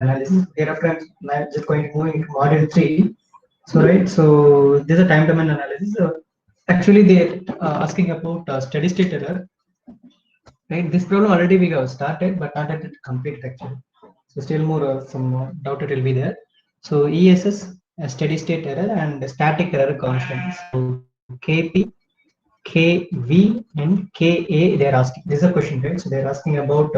analysis. Thereafter, I'm just going to move into module 3. So, right, so this is a time domain analysis. Actually, they're asking about steady state error. Right, this problem already we have started, but not yet completed actually. So, still more some doubt it will be there. So, ESS, steady state error, and static error constant. So, KP, KV, and KA they are asking. This is a question, right? So, they are asking about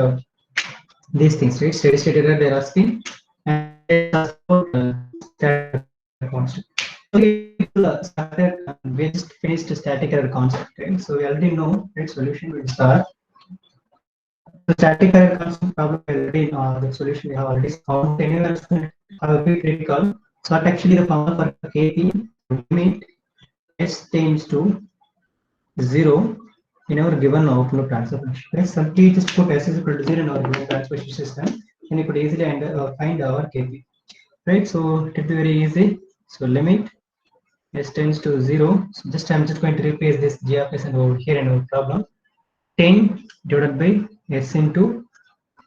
these things, right? Steady state error they are asking, and they are asking about static error constant. So started, we just finished static error constant, right? So we already know right solution will start. So static error constant problem already the solution we have already found. Anyway, have a quick recall. So what actually the formula for KP? So limit s tends to 0 in our given outflow transfer function. Right? Simply just put s is equal to 0 in our given transfer system, and you could easily find our KP. Right? So it will be very easy. So limit s tends to 0. So just I'm just going to replace this g of s and over here in our problem. 10 divided by s into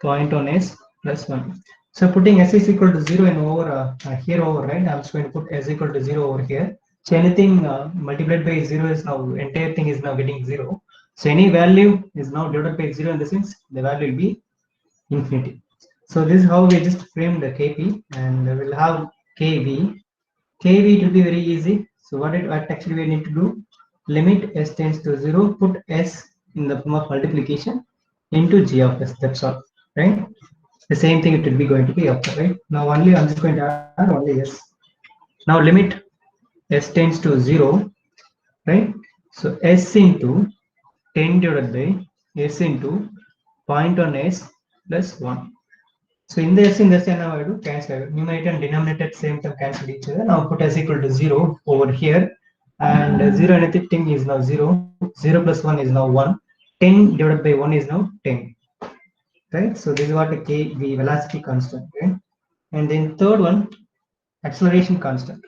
0.1 s plus 1. So putting s is equal to 0 and over here over, right? I'm just going to put s equal to 0 over here. So anything multiplied by 0 is now, entire thing is now getting 0. So any value is now divided by 0 in the sense the value will be infinity. So this is how we just framed the KP, and we'll have KV. KV it will be very easy. So what actually we need to do? Limit s tends to 0, put s in the form of multiplication into g of s. That's all, right? The same thing it will be going to be after, right? Now only I'm just going to add only s. Now limit s tends to 0, right? So s into 10 divided by s into 0.1 s plus 1. So in this now I do cancel numerator and denominator at same time cancel each other. Now put s equal to 0 over here, and 0 anything is now 0. 0 plus 1 is now 1. 10 divided by 1 is now 10. Right? So this is what the velocity constant, right? And then third one, acceleration constant.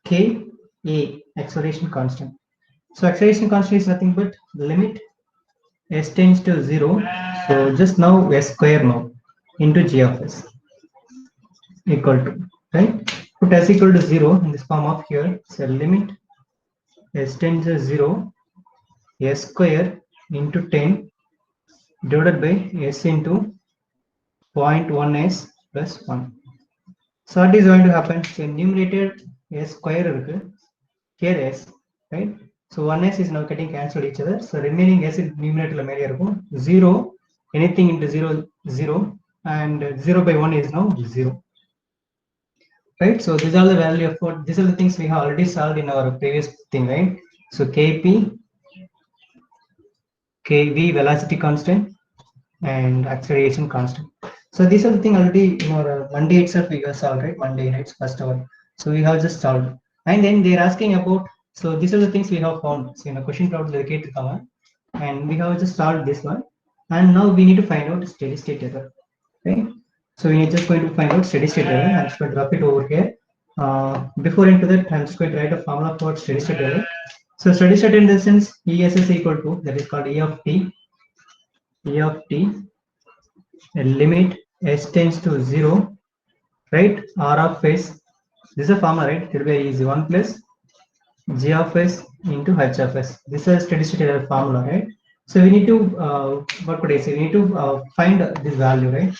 K A acceleration constant. So acceleration constant is nothing but limit s tends to 0. So just now s square now into g of s equal to, right? Put s equal to 0 in this form of here. So limit s tends to 0 s square into 10 divided by s into 0.1 s plus 1. So what is going to happen? So numerator s square irukku, here s, right? So 1s is now getting cancelled each other. So remaining s is numerator la mele irukum. 0 anything into 0 0, and 0 by 1 is now 0. Right, so these are the value of what, these are the things we have already solved in our previous thing, right? So KP, KV velocity constant, and acceleration constant. So these are the thing already in our Monday itself we have solved, right? Monday, right? First hour. So we have just solved, and then they're asking about, so these are the things we have found. So in a question problem dedicated cover, and we have just solved this one, and now we need to find out steady state error. Okay, so we are just going to find out steady state error. I'm just going to drop it over here. Before into that, I'm just going to write a formula for steady state error. So steady state in this sense, ES is equal to, that is called E of t, a limit s tends to 0, right? R of s, this is a formula, right? It will be easy, 1 plus g of s into h of s. This is a steady state error formula, right? So we need to, what could I say? We need to find this value, right?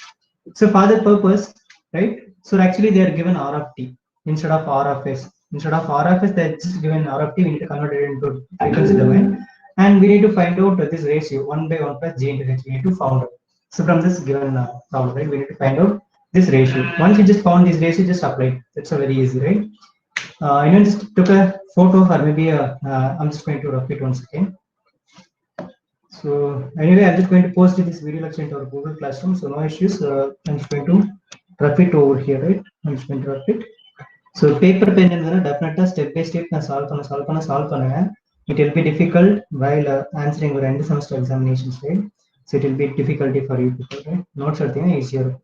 So for that purpose, right? So actually they are given R of t instead of R of s. Instead of R of s, they are just given R of t. We need to convert it into frequency domain, and we need to find out this ratio 1 by 1 plus g into h. We need to find out. So from this given problem, right, we need to find out this ratio. Once you just found this ratio, just apply it. That's a very easy, right? I just took a photo, or maybe I'm just going to repeat once again. So anyway, I'm just going to post this video lecture into our Google Classroom. So no issues. I'm just going to repeat over here, right? I'm just going to repeat. So paper pen and definitely step by step solve. It will be difficult while answering your end semester examinations, right? So it will be difficulty for you people, right? Notes are easier.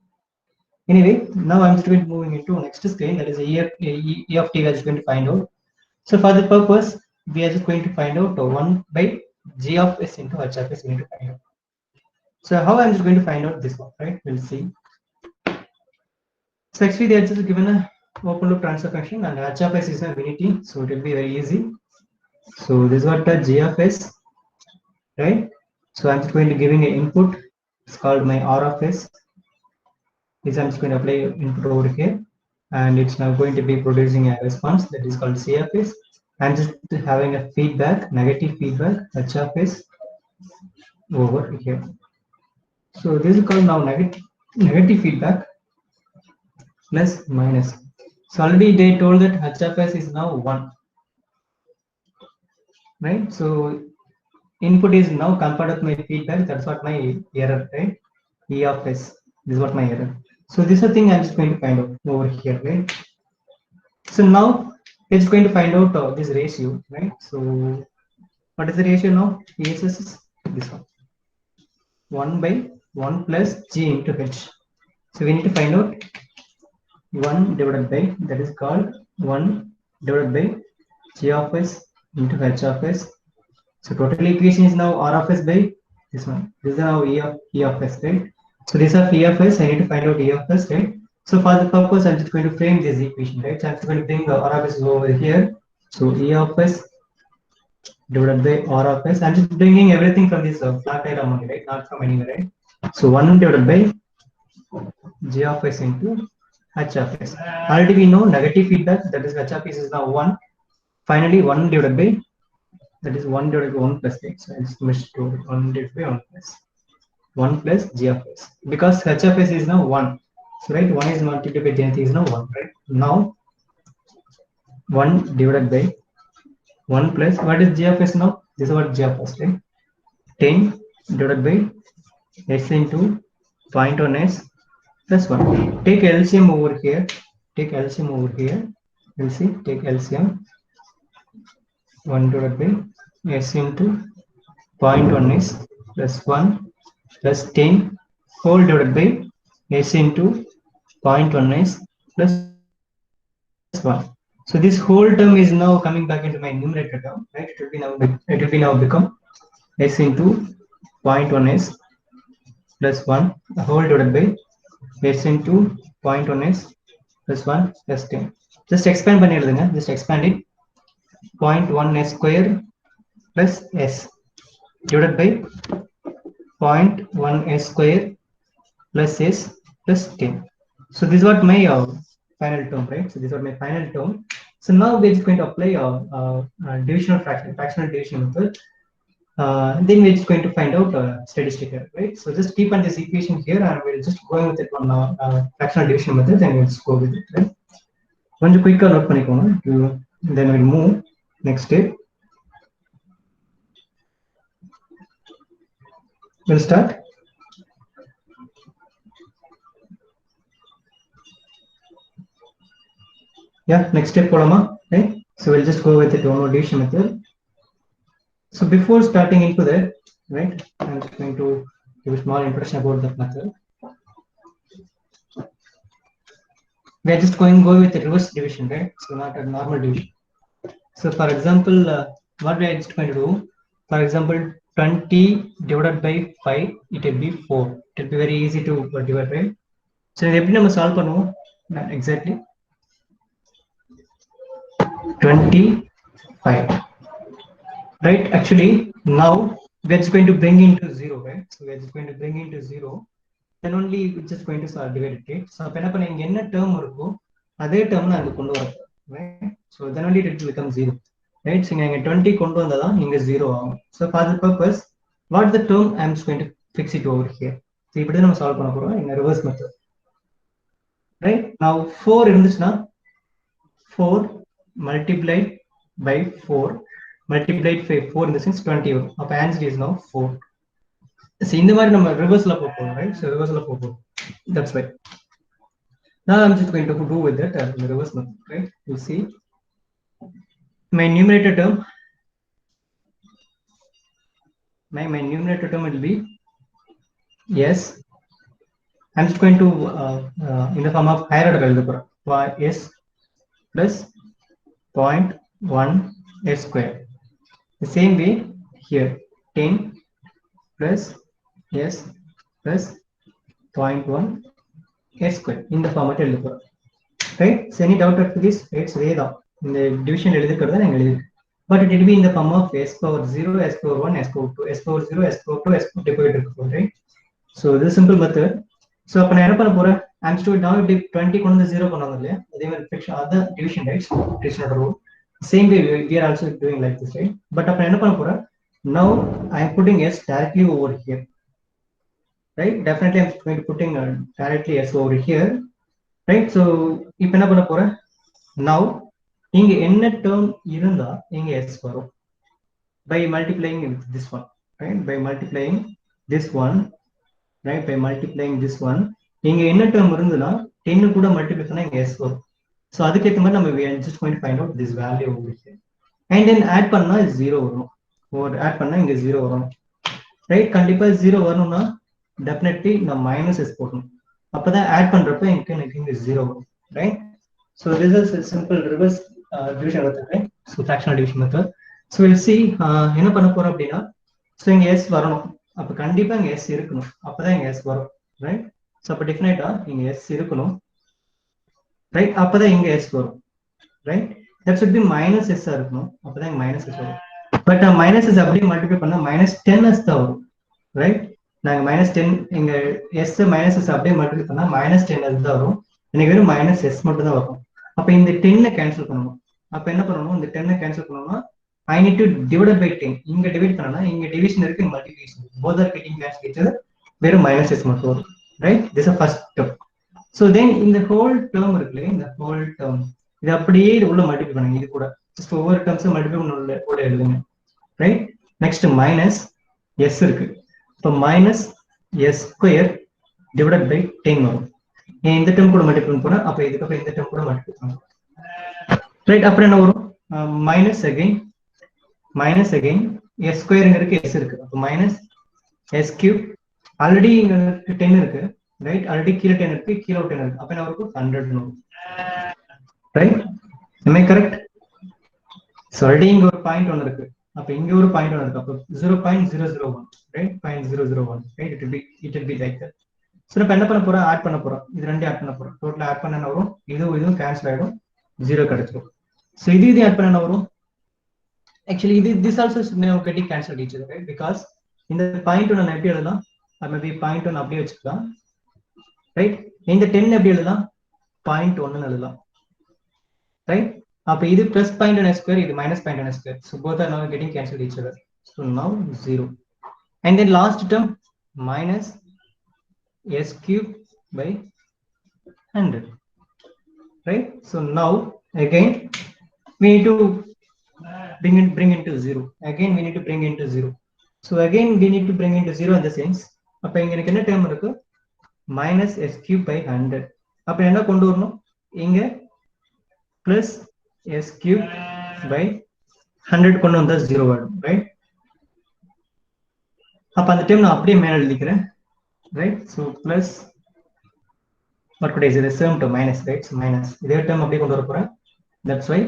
Anyway, now I'm just going to moving into next screen, that is E of t we are just going to find out. So for the purpose, we are just going to find out 1 by g of s into h of s we need to find out. So how I'm just going to find out this one, right? We'll see. So actually they are just given a open loop transfer function, and h of s is a unity, so it will be very easy. So this is what the g of s, right? So I'm just going to giving an input. It's called my r of s. This I'm just going to apply input over here, and it's now going to be producing a response that is called c of s. I'm just having a feedback, negative feedback, h of s over here. So this is called now negative feedback plus minus. So already they told that h of s is now 1, right? So input is now compared with my feedback. That's what my error, right? E of s. This is what my error. So this is the thing I'm just going to find out over here, right? So now it's going to find out this ratio, right? So what is the ratio now? ESS is this one, 1 by 1 plus g into h. So we need to find out 1 divided by, that is called 1 divided by g of s into h of s. So total equation is now r of s by this one. This is now e of s, right? So this of e of s, I need to find out e of s, right? So for the purpose, I'm just going to frame this equation, right? So I'm just going to bring r of s over here. So e of s divided by r of s. I'm just bringing everything from this flat diagram only, right? Not from anywhere, right? So 1 divided by g of s into h of s. Already we know negative feedback, that is h of s is now 1. Finally, 1 divided by, that is 1 divided by 1 plus x. So I just missed to 1 divided by 1 plus 1 plus g of s. Because h of s is now 1. So right, 1 is multiplied by anything is now 1, right? Now 1 divided by 1 plus, what is g of s now? This is what g of s, right? 10 divided by s into 0.1 s plus 1. Take LCM over here. Take LCM over here. We'll see. Take LCM. 1 divided by s into 0.1 s plus 1 plus 10 whole divided by s into 0.1 s plus 1. So this whole term is now coming back into my numerator term, right? It will be now become s into 0.1 s plus 1 the whole divided by s into 0.1 s plus 1 plus 10. Just expand பண்ணி எழுதுங்க. Just expand it. 0.1 s square plus s divided by 0.1 s square plus s plus 10. So this is what my final term, right? So this is what my final term. So now we're just going to apply divisional fractional division method. Then we're just going to find out steady state error, right? So just keep on this equation here, and we'll just go with it on fractional division method, and we'll just go with it, right? கொஞ்சம் குயிக்காக note பண்ணிக்கோங்க. Then we'll move next step. We'll start. Yeah, next step போலாமா? Right? So we'll just go with the Dono division method. So before starting into that, right, I'm just going to give a small introduction about that method. We are just going to go with the reverse division, right? So not a normal division. So for example, what we are just going to do, for example, 20 divided by 5, it will be 4. It will be very easy to divide, right? So எப்படி நம்ம solve பண்ணுவோம் exactly 25, right? Actually now we're just going to bring into 0, right? So we're just going to bring into 0, then only we're just going to divide it, right? So அப்ப என்ன பண்ண இங்க என்ன term இருக்கோ அதே term நான் அங்க கொண்டு வரேன், right? So then only it will become 0, right? So இங்க 20 கொண்டு வந்தா இங்க 0 ஆகும். So for the purpose, what the term I'm just going to fix it over here. So இப்படி நம்ம சால்வ் பண்ண போறோம் in a reverse method, right? Now 4 இருந்துச்சுன்னா 4 multiplied by 4 multiplied by 4 in the sense 20 வரும். அப்ப answer is now 4. So இந்த மாதிரி நம்ம reverseல போறோம், right? So reverseல போறோம். That's why. Now I'm just going to do with that in the reverse method, right? You see my numerator term, my numerator term will be yes. I'm just going to in the form of higher order எழுத போறேன். S plus 0.1 s square. The same way here 10 plus s plus 0.1 s square in the format எழுத போறோம். Right? So any doubt after this? It's இதே தான். இந்த division எழுதிக்கிறத நாங்க எழுதிருக்கோம். But it will be in the form of s power 0, s power 1, s power 2, s power 0, s power 2, s power 2 போயிட்டு இருக்கு, right? So this is simple method. So அப்ப நான் என்ன பண்ண போறேன்? I'm still now 20 கொண்டு வந்து 0 கொண்டு வரலையா? அதே மாதிரி friction other division, right? Friction order rule. Same way we are also doing like this, right? But அப்ப என்ன பண்ண போறேன்? Now I'm putting s directly over here, right? Definitely I'm going to putting directly s over here, right? So இப்ப என்ன பண்ண போறேன்? Now இங்க என்ன term இருந்தா இங்க s வரும் by multiplying with this one, right? By multiplying this one, right? By multiplying this one, இங்க என்ன term இருந்ததுனா 10 கூட மல்டிப்ளை பண்ணா இங்க s வரும். So அதுக்கு ஏத்த மாதிரி நம்ம we are just going to find out this value over here, and then add பண்ணா 0 வரும், or add பண்ணா இங்க 0 வரும், right? கண்டிப்பா 0 வரணும்னா definitely நான் minus s போடணும், அப்பதான் add பண்றப்ப எனக்கு இங்க 0 வரும், right? So this is a simple reverse division method, right? So fractional division method. So we'll see என்ன பண்ண போறோம் அப்படின்னா, so இங்க s வரணும், அப்ப கண்டிப்பா இங்க s இருக்கணும், அப்பதான் இங்க s வரும், right? So அப்ப டெஃபினட்டா இங்க s இருக்கணும், right? அப்பதான் இங்க s வரும், right? That should be minus s இருக்கணும், அப்பதான் இங்க minus s வரும். பட் minus s அப்படியே மல்டிப்ளை பண்ணா minus 10s தான் வரும், right? நாங்க minus 10 இங்க s minus s அப்படியே மல்டிப்ளை பண்ணா minus 10s தான் வரும், எனக்கு வெறும் minus s மட்டும் தான் வரும். அப்ப இந்த 10 கேன்சல் பண்ணணும். அப்ப என்ன பண்ணணும்? இந்த 10 கேன்சல் பண்ணனும்னா I need to divide by 10. இங்க டிவைட் பண்ணனா இங்க டிவிஷன் இருக்கு, இங்க மல்டிப்ளிகேஷன் இருக்கு. both are getting cancel each other. வெறும் minus s மட்டும் வரும், right? This is the first term. So then in the whole term இருக்குல, இந்த whole term இது அப்படியே உள்ள மல்டிப்ளை பண்ணுங்க, இது கூட just ஒவ்வொரு டேர்ம்ஸ் மல்டிப்ளை பண்ண உள்ள எழுதுங்க, right? Next minus s இருக்கு, அப்ப minus s square divided by 10 வரும். இந்த டேர்ம் கூட மல்டிப்ளை பண்ண போறேன், அப்ப இதுக்கு அப்புறம் இந்த டேர்ம் கூட மல்டிப்ளை பண்ணணும், ரைட்? அப்புறம் என்ன வரும்? மைனஸ் அகைன் s ஸ்கொயர் இருக்கு, s இருக்கு, அப்ப மைனஸ் s கியூப். ஆல்ரெடி இங்க 10 இருக்கு, ரைட்? ஆல்ரெடி கீழ 10 இருக்கு, கீழ 10 இருக்கு, அப்ப என்ன வரும்? 100 வரும், right? am I correct? So already இங்க ஒரு பாயிண்ட் 1 இருக்கு, அப்ப இங்க ஒரு பாயிண்ட் 1 இருக்கு, அப்ப 0.001, right? 0.001, right? it will be like that. So நான் என்ன பண்ண போறேன்? ஆட் பண்ண போறேன், இது ரெண்டையும் ஆட் பண்ண போறேன். டோட்டல் ஆட் பண்ண என்ன வரும்? இதுவும் கேன்சல் ஆயிடும், 0 கிடைச்சிரும். சோ இது ஆட் பண்ண என்ன வரும்? Actually this also is now getting cancelled each other, right? Because இந்த பாயிண்ட் நான் எப்படி எழுதலாம்? மேபி பாயிண்ட் 1 அப்படியே வச்சுக்கலாம், ரைட்? இந்த 10 எப்படி எழுதலாம்? பாயிண்ட் 1 ன்னு எழுதலாம், ரைட்? அப்ப இது பிளஸ் பாயிண்ட் 1 ஸ்கொயர், இது minus point 1 square. So both are now getting cancelled each other. So now 0. And then last term minus s cube by 100, right? So now again we need to bring into 0. Again we need to bring into 0. So again we need to bring into 0 in the sense, அப்ப இங்க எனக்கு என்ன term இருக்கு? minus s cube by 100. அப்ப என்ன கொண்டு வரணும்? இங்க plus s cube by 100 கொண்டு வந்தா 0 வரும், right? அப்ப அந்த டேர்ம் நான் அப்படியே மேல எழுதிக்கிறேன், right? So plus what could I say? The same to minus, right? So minus இதே term அப்படியே கொண்டு வர போறேன், that's why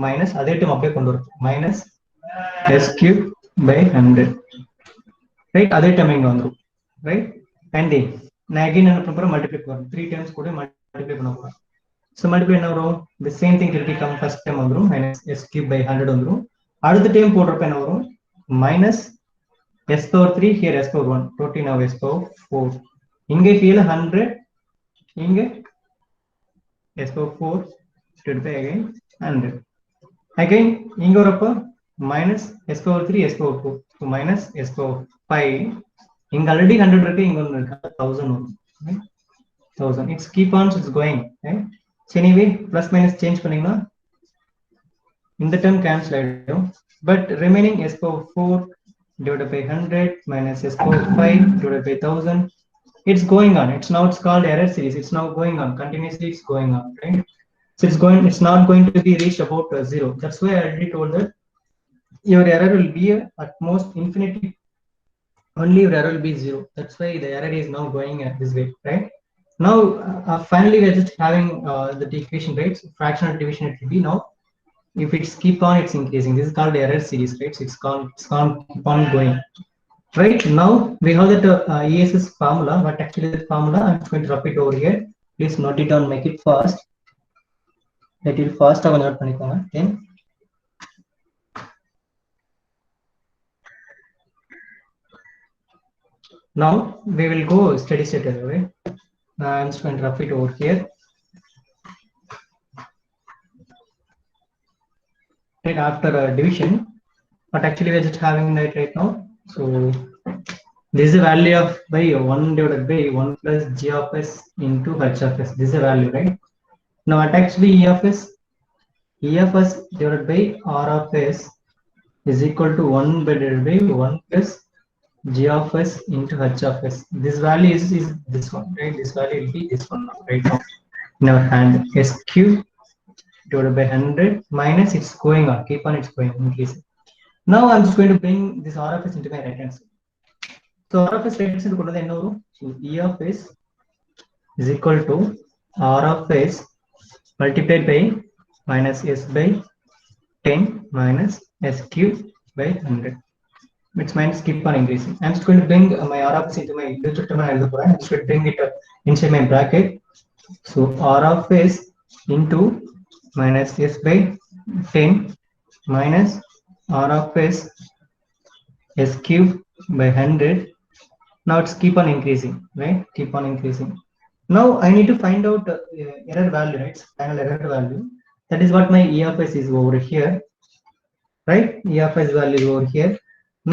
minus அதே term அப்படியே கொண்டு வர போறேன், minus s cube by 100, right? அதே term இங்க வந்துரும், right? And then நான் again என்ன பண்ண போறேன்? மல்டிப்ளை பண்ண போறேன், 3 times கூட மல்டிப்ளை பண்ண போறேன். So multiply என்ன வரும்? The same thing will become first term வந்துரும், minus s cube by 100 வந்துரும். அடுத்த term போடுறப்ப என்ன வரும்? minus s power 3, here s power 1, totally now s power 4. இங்க கீழ 100, இங்க s power 4 divided by again 100. Again இங்க வரப்ப minus s power 3, s power 4, so minus s power 5. இங்க already 100 இருக்கு, இங்க ஒன்னு இருக்கு, 1000 வரும், right? 1000. It's keep on, it's going, right? So anyway plus minus change பண்ணீங்கன்னா இந்த term cancel ஆயிடும், but remaining s power 4 divided by 100 minus s power 5 divided by 1000, it's going on. It's called error series. It's now going on continuously, it's going on, right? So it's not going to be reached about 0. That's why I already told that your error will be at most infinity, only your error will be 0. That's why the error is now going this way, right? Now finally we are just having the equation, right? So fractional division it will be now, if it's keep on, it's increasing. This is called error series, right? So it's called keep on going, right? Now we have that ESS formula, but actually the formula I'm going to repeat over here. Please note it down, make it fast. Let it fast note பண்ணிக்கோங்க. Then now we will go steady state error, right? Now I'm just going to rough it over here. Right after division, but actually we're just having that right now. So this is the value of by 1 divided by 1 plus g of s into h of s. This is the value, right? Now what actually e of s? E of s divided by r of s is equal to 1 divided by 1 plus g of s into h of s. This value is this one, right? This value will be this one right now in our hand. S cube divided by 100 minus it's going on, keep on it's going increasing. Now I'm just going to bring this r of s into my right hand side. So r of s right hand side கொண்டு வந்தா என்ன வரும்? So e of s is equal to r of s multiplied by minus s by 10 minus s cube by 100. Which minus keep on increasing. I'm just going to bring my r of s into my digital term. I'm just going to bring it inside my bracket. So r of s into minus s by 10 minus r of s s cube by 100. Now it's keep on increasing, right? Keep on increasing. Now I need to find out error value, right? Final error value. That is what my e of s is over here, right? E of s value is over here.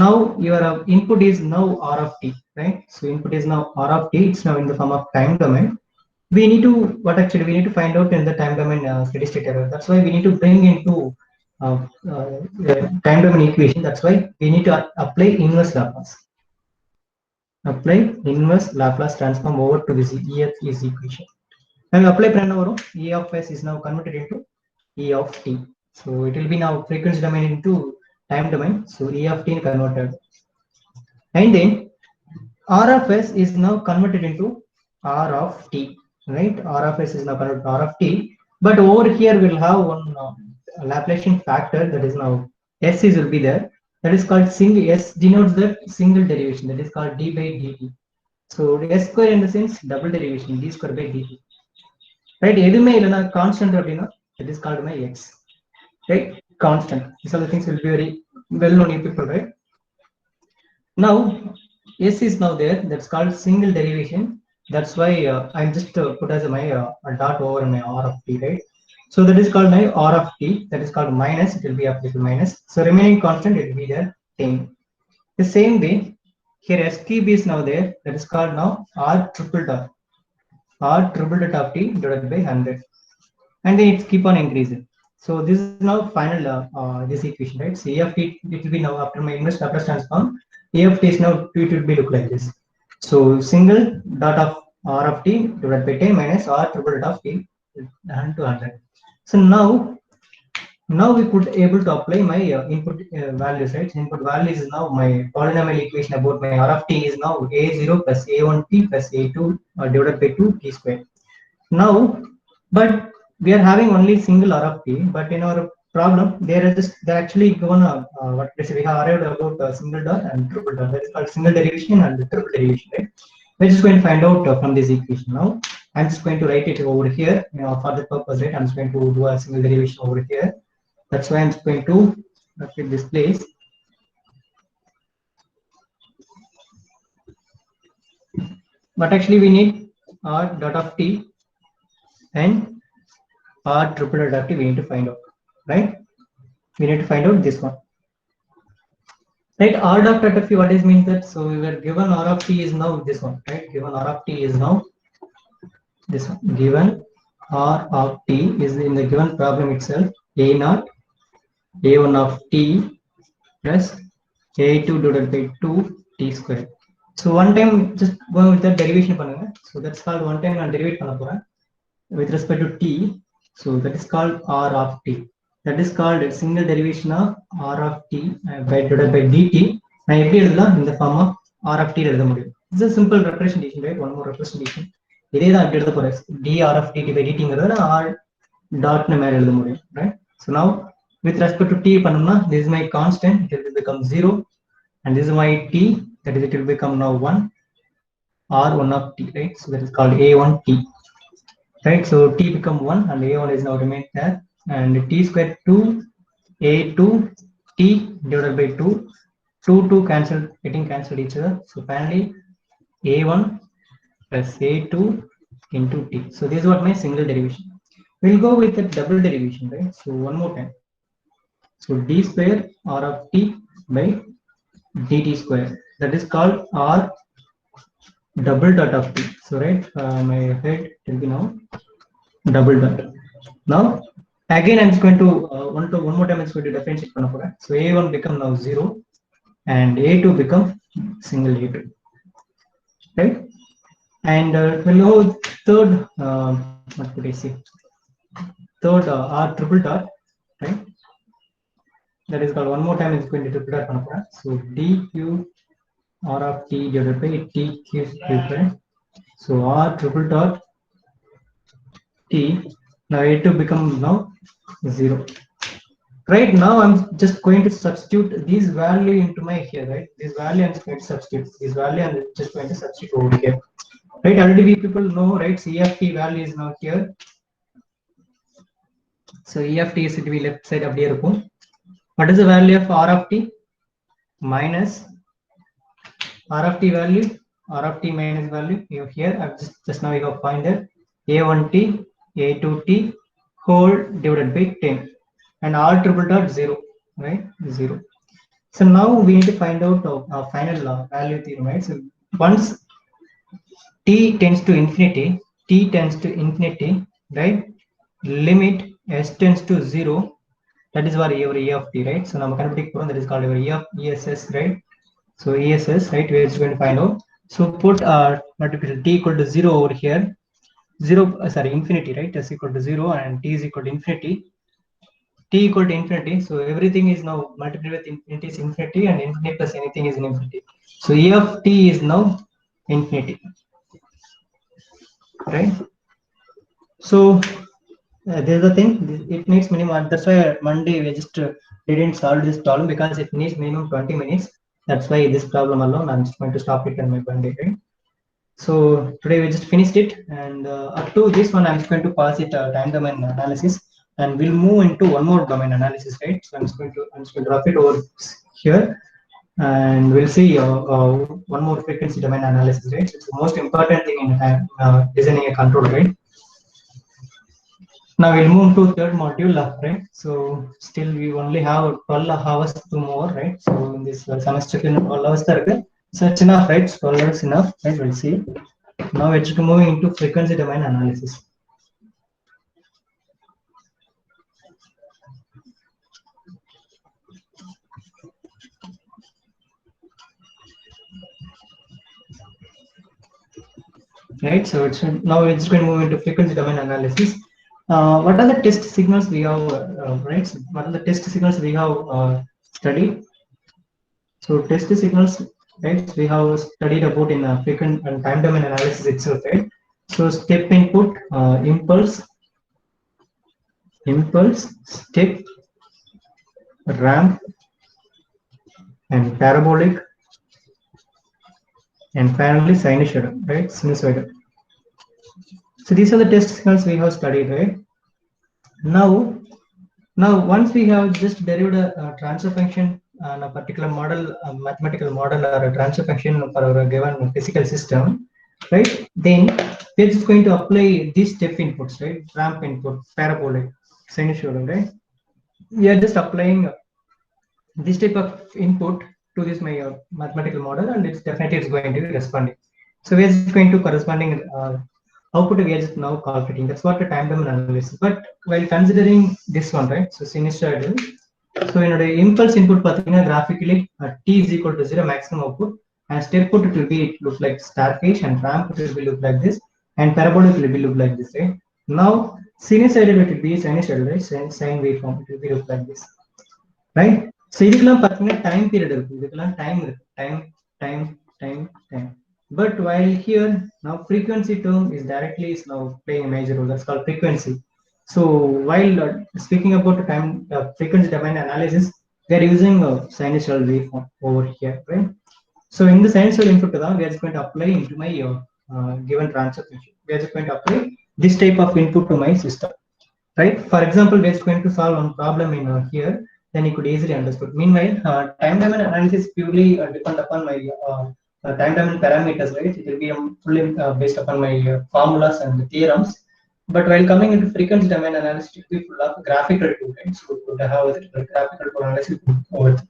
Now your input is now r of t, right? So input is now r of t. It's now in the form of time domain. We need to we need to find out in the time domain steady state error. That's why we need to bring into time domain equation. That's why we need to apply inverse Laplace. Apply inverse Laplace transform over to this e of s equation. When we apply e of s is now converted into e of t. So it will be now frequency domain into time domain. So e of t converted. And then r of s is now converted into r of t, right? R of s is now converted to r of t. But over here we'll have one Laplacian factor, that is now s is will be there. That is called single, s denotes the single derivation, that is called d by dt. So s square in the sense double derivation, d square by dt. Right? எதுமே இல்லனா constant அப்படினா that is called my x. Right? Constant. These are the things will be very well known in people, right? Now s is now there, that's called single derivation. That's why I'm just put as my dot over my r of t, right? So that is called my r of t, that is called minus, it will be applicable minus. So remaining constant, it will be there 10. The same way here s cube is now there, that is called now r triple dot of t divided by 100, and then it keep on increasing. So this is now final this equation, right? So e of t, it will be now after my inverse Laplace transform, e of t is now it will be look like this. So single dot of r of t divided by 10 minus r triple dot of t and 200. So now we could able to apply my input values, right? Input values is now my polynomial equation about my r of t is now a0 plus a1t plus a2 divided by 2 t square. Now, but we are having only single r of t, but in our problem they're actually given what we have arrived about single dot and triple dot. That is called single derivation and triple derivation, right? We're just going to find out from this equation. Now I'm just going to write it over here, for the purpose, right? I'm just going to do a single derivation over here. That's why I'm just going to write it this place. But actually we need r dot of t and r triple dot of t we need to find out, right? We need to find out this one, right? R dot of t, what is means that, so we were given r of t is now this one, right? Given r of t is now this one. Given r of t is in the given problem itself a naught a1 of t plus a2 divided by 2 t square. So one time just go with the derivation பண்ணுங்க. So that's called one time நான் derivate பண்ண போறேன் with respect to t. So that is called r of t. That is called single derivation of r of t by divided by dt. நான் எப்படி எழுதலாம்? In the form of r of t எழுத முடியும். It's a simple representation, right? One more representation. இதே தான் எப்படி எழுத போறேன்? d r of dt by dtங்கிறத r dot னு மேல எழுத முடியும், right? So now with respect to t பண்ணோம்னா, this is my constant, it will become 0, and this is my t, that is it will become now 1, r1 of t, right? So that is called a1t. right? So t become 1 and a1 is now remain there, and t square 2 a2 t divided by 2, 2 cancel, getting cancelled each other. So finally a1 plus a2 into t. So this is what my single derivation. We'll go with the double derivation, right? So one more time. So d square r of t by dt square, that is called r double dot of t. So right, my head will be now double dot. Now again I'm just going to one more time it's going to differentiate பண்ண போறேன். So a1 become now 0 and a2 become single a2, right? And we'll go third, what could I say, third r triple dot, right? That is called, one more time it's going to triple dot பண்ண போறேன். So dq r of t divided by t cube cube, right? So r triple dot t, now a2 become now 0. Right now I'm just going to substitute this value into my here, right? This value I'm just going to substitute this value and just going to substitute over here, right? Already we people know, right? So EFT value is now here. So EFT is to be left side அப்படியே இருக்கும். What is the value of R of t? Minus R of t value, R of t minus value. You here I've just now you have find it a1t a2t whole divided by 10 and r triple dot 0, right? 0. So now we need to find out our final value theorem, right? So once t tends to infinity, right? Limit s tends to 0, that is what your e of t, right? So now that is called your e of ess, right? So ess, right? We are just going to find out. So put multiple t equal to 0 over here, 0 sorry infinity, right? S equal to 0 and t is equal to infinity. T equal to infinity, so everything is now multiplied with infinity is infinity and infinity plus anything is an infinity. So e of t is now infinity, right? So there's the thing, it needs minimum, that's why Monday we just didn't solve this problem because it needs minimum 20 minutes. That's why this problem alone I'm just going to stop it on my Monday, right? So today we just finished it, and up to this one I'm just going to pass it time domain analysis, and we'll move into one more domain analysis, right? So I'm just going to drop it over here, and we'll see one more frequency domain analysis, right? So it's the most important thing in designing a control, right? Now we'll move to third module, right? So still we only have 12 hours to more, right? So in this semester 12 hours, so it's enough, right? 12 hours enough, right? We'll see. Now we're just moving into frequency domain analysis. Right, so it's now we're just going to move into frequency domain analysis. What are the test signals we have, right? So what are the test signals we have studied? So test signals, right? We have studied about in frequency and time domain analysis itself, right? So step input, impulse, step, ramp, and parabolic, and finally sinusoidal, right? Sinusoidal. So these are the test signals we have studied, right? Now once we have just derived a transfer function on a particular model, a mathematical model or a transfer function for a given physical system, right? Then we're just going to apply these step inputs, right? Ramp input, parabolic, sinusoidal, right? We are just applying this type of input to this my mathematical model, and it's definitely it's going to be responding. So we are just going to corresponding output we are just now calculating. That's what the time domain analysis. But while considering this one, right? So sinusoidal. So in the impulse input, graphically t is equal to 0 maximum output, and step put it will be look like starfish, and ramp it will be look like this, and parabolic will be look like this, right? Now sinusoidal it will be sinusoidal, right? Sine waveform it will be look like this, right? So இதுக்கெல்லாம் பார்த்தீங்கன்னா time period இருக்கு, இதுக்கெல்லாம் time இருக்கு, time. But while here now frequency term is directly is now playing a major role. That's called frequency. So while speaking about the time frequency domain analysis, we are using a sinusoidal waveform over here, right? So in the sinusoidal input, we are just going to apply into my given transfer function. We are just going to apply this type of input to my system, right? For example, we're just going to solve one problem in here, then you could easily understood. Meanwhile, time domain analysis purely depend upon my time domain parameters, right? It will be fully based upon my formulas and theorems. But while coming into frequency domain analysis, it will be full of graphical tool, right? So we could have a graphical tool analysis over.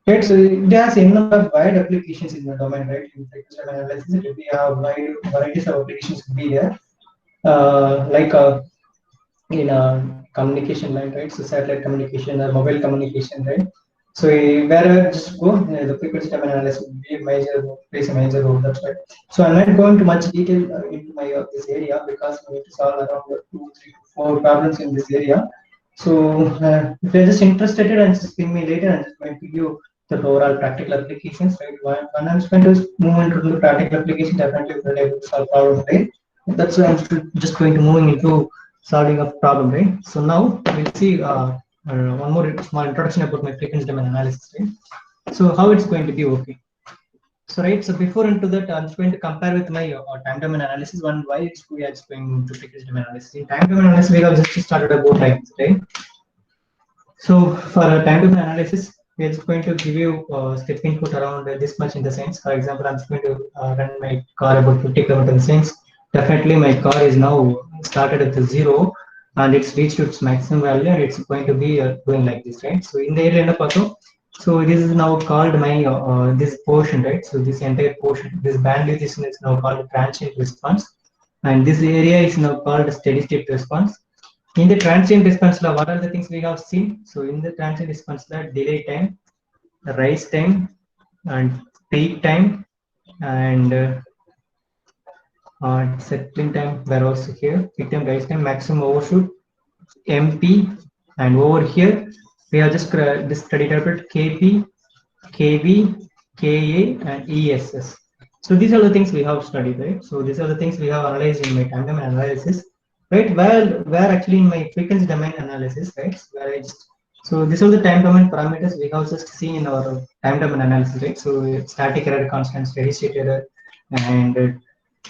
Right, so it has a number of wide applications in the domain, right? In frequency domain analysis, it will be a wide varieties of applications could be there, like in a communication line, right? So satellite communication or mobile communication, right? So wherever just go, the frequency domain analysis will be a major plays a major role. That's right. So I'm not going to much detail into my this area because we need to solve around 2, 3, 4 problems in this area. So if you're just interested and just ping me later, I'm just going to give you the overall practical applications, right? When I'm going to move into the practical application, definitely we'll be able to solve problems, right? That's why I'm just going to moving into solving of problem, right? So now we'll see one more small introduction about my frequency domain analysis, right? So how it's going to be okay. So right, so before into that, I'm just going to compare with my time domain analysis. One why we are just going to frequency domain analysis. In time domain analysis, we have just started about like this, right? So for time domain analysis, we are just going to give you step input around this much in the sense. For example, I'm just going to run my car about 50 km in the sense. Definitely, my car is now started at the 0 and it's reached its maximum value and it's going to be going like this, right? So in the area also, so this is now called my this portion, right? So this entire portion, this bandwidth is now called transient response, and this area is now called steady state response. In the transient response law, what are the things we have seen? So in the transient response law, delay time, rise time, and peak time, and settling time were also here. Peak time, rise time, maximum overshoot, MP, and over here we have just this study tablet KP, KB, KA, and ESS. So these are the things we have studied, right? So these are the things we have analyzed in my time domain analysis, right? Where actually in my frequency domain analysis, right? Where I just so these are the time domain parameters we have just seen in our time domain analysis, right? So static error constant, steady state error, and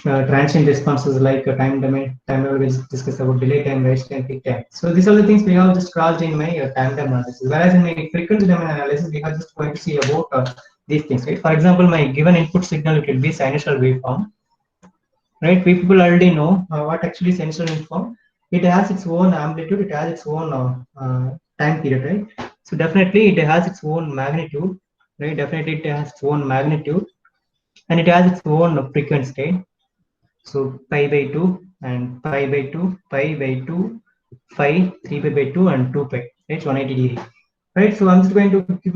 transient responses like time domain we discussed about delay time, rise time, peak time. So these are the things we have just crossed in my time domain analysis. Whereas in my frequency domain analysis, we are just going to see about these things, right? For example, my given input signal, it will be sinusoidal waveform, right? We people already know what actually sinusoidal waveform. It has its own amplitude, it has its own time period, right? So definitely it has its own magnitude, right? Definitely it has its own magnitude, and it has its own frequency, right? So pi by 2 and pi by 2, pi by 2, phi, 3 pi by 2, and 2 pi, right? 180 degree. Right, so I'm just going to give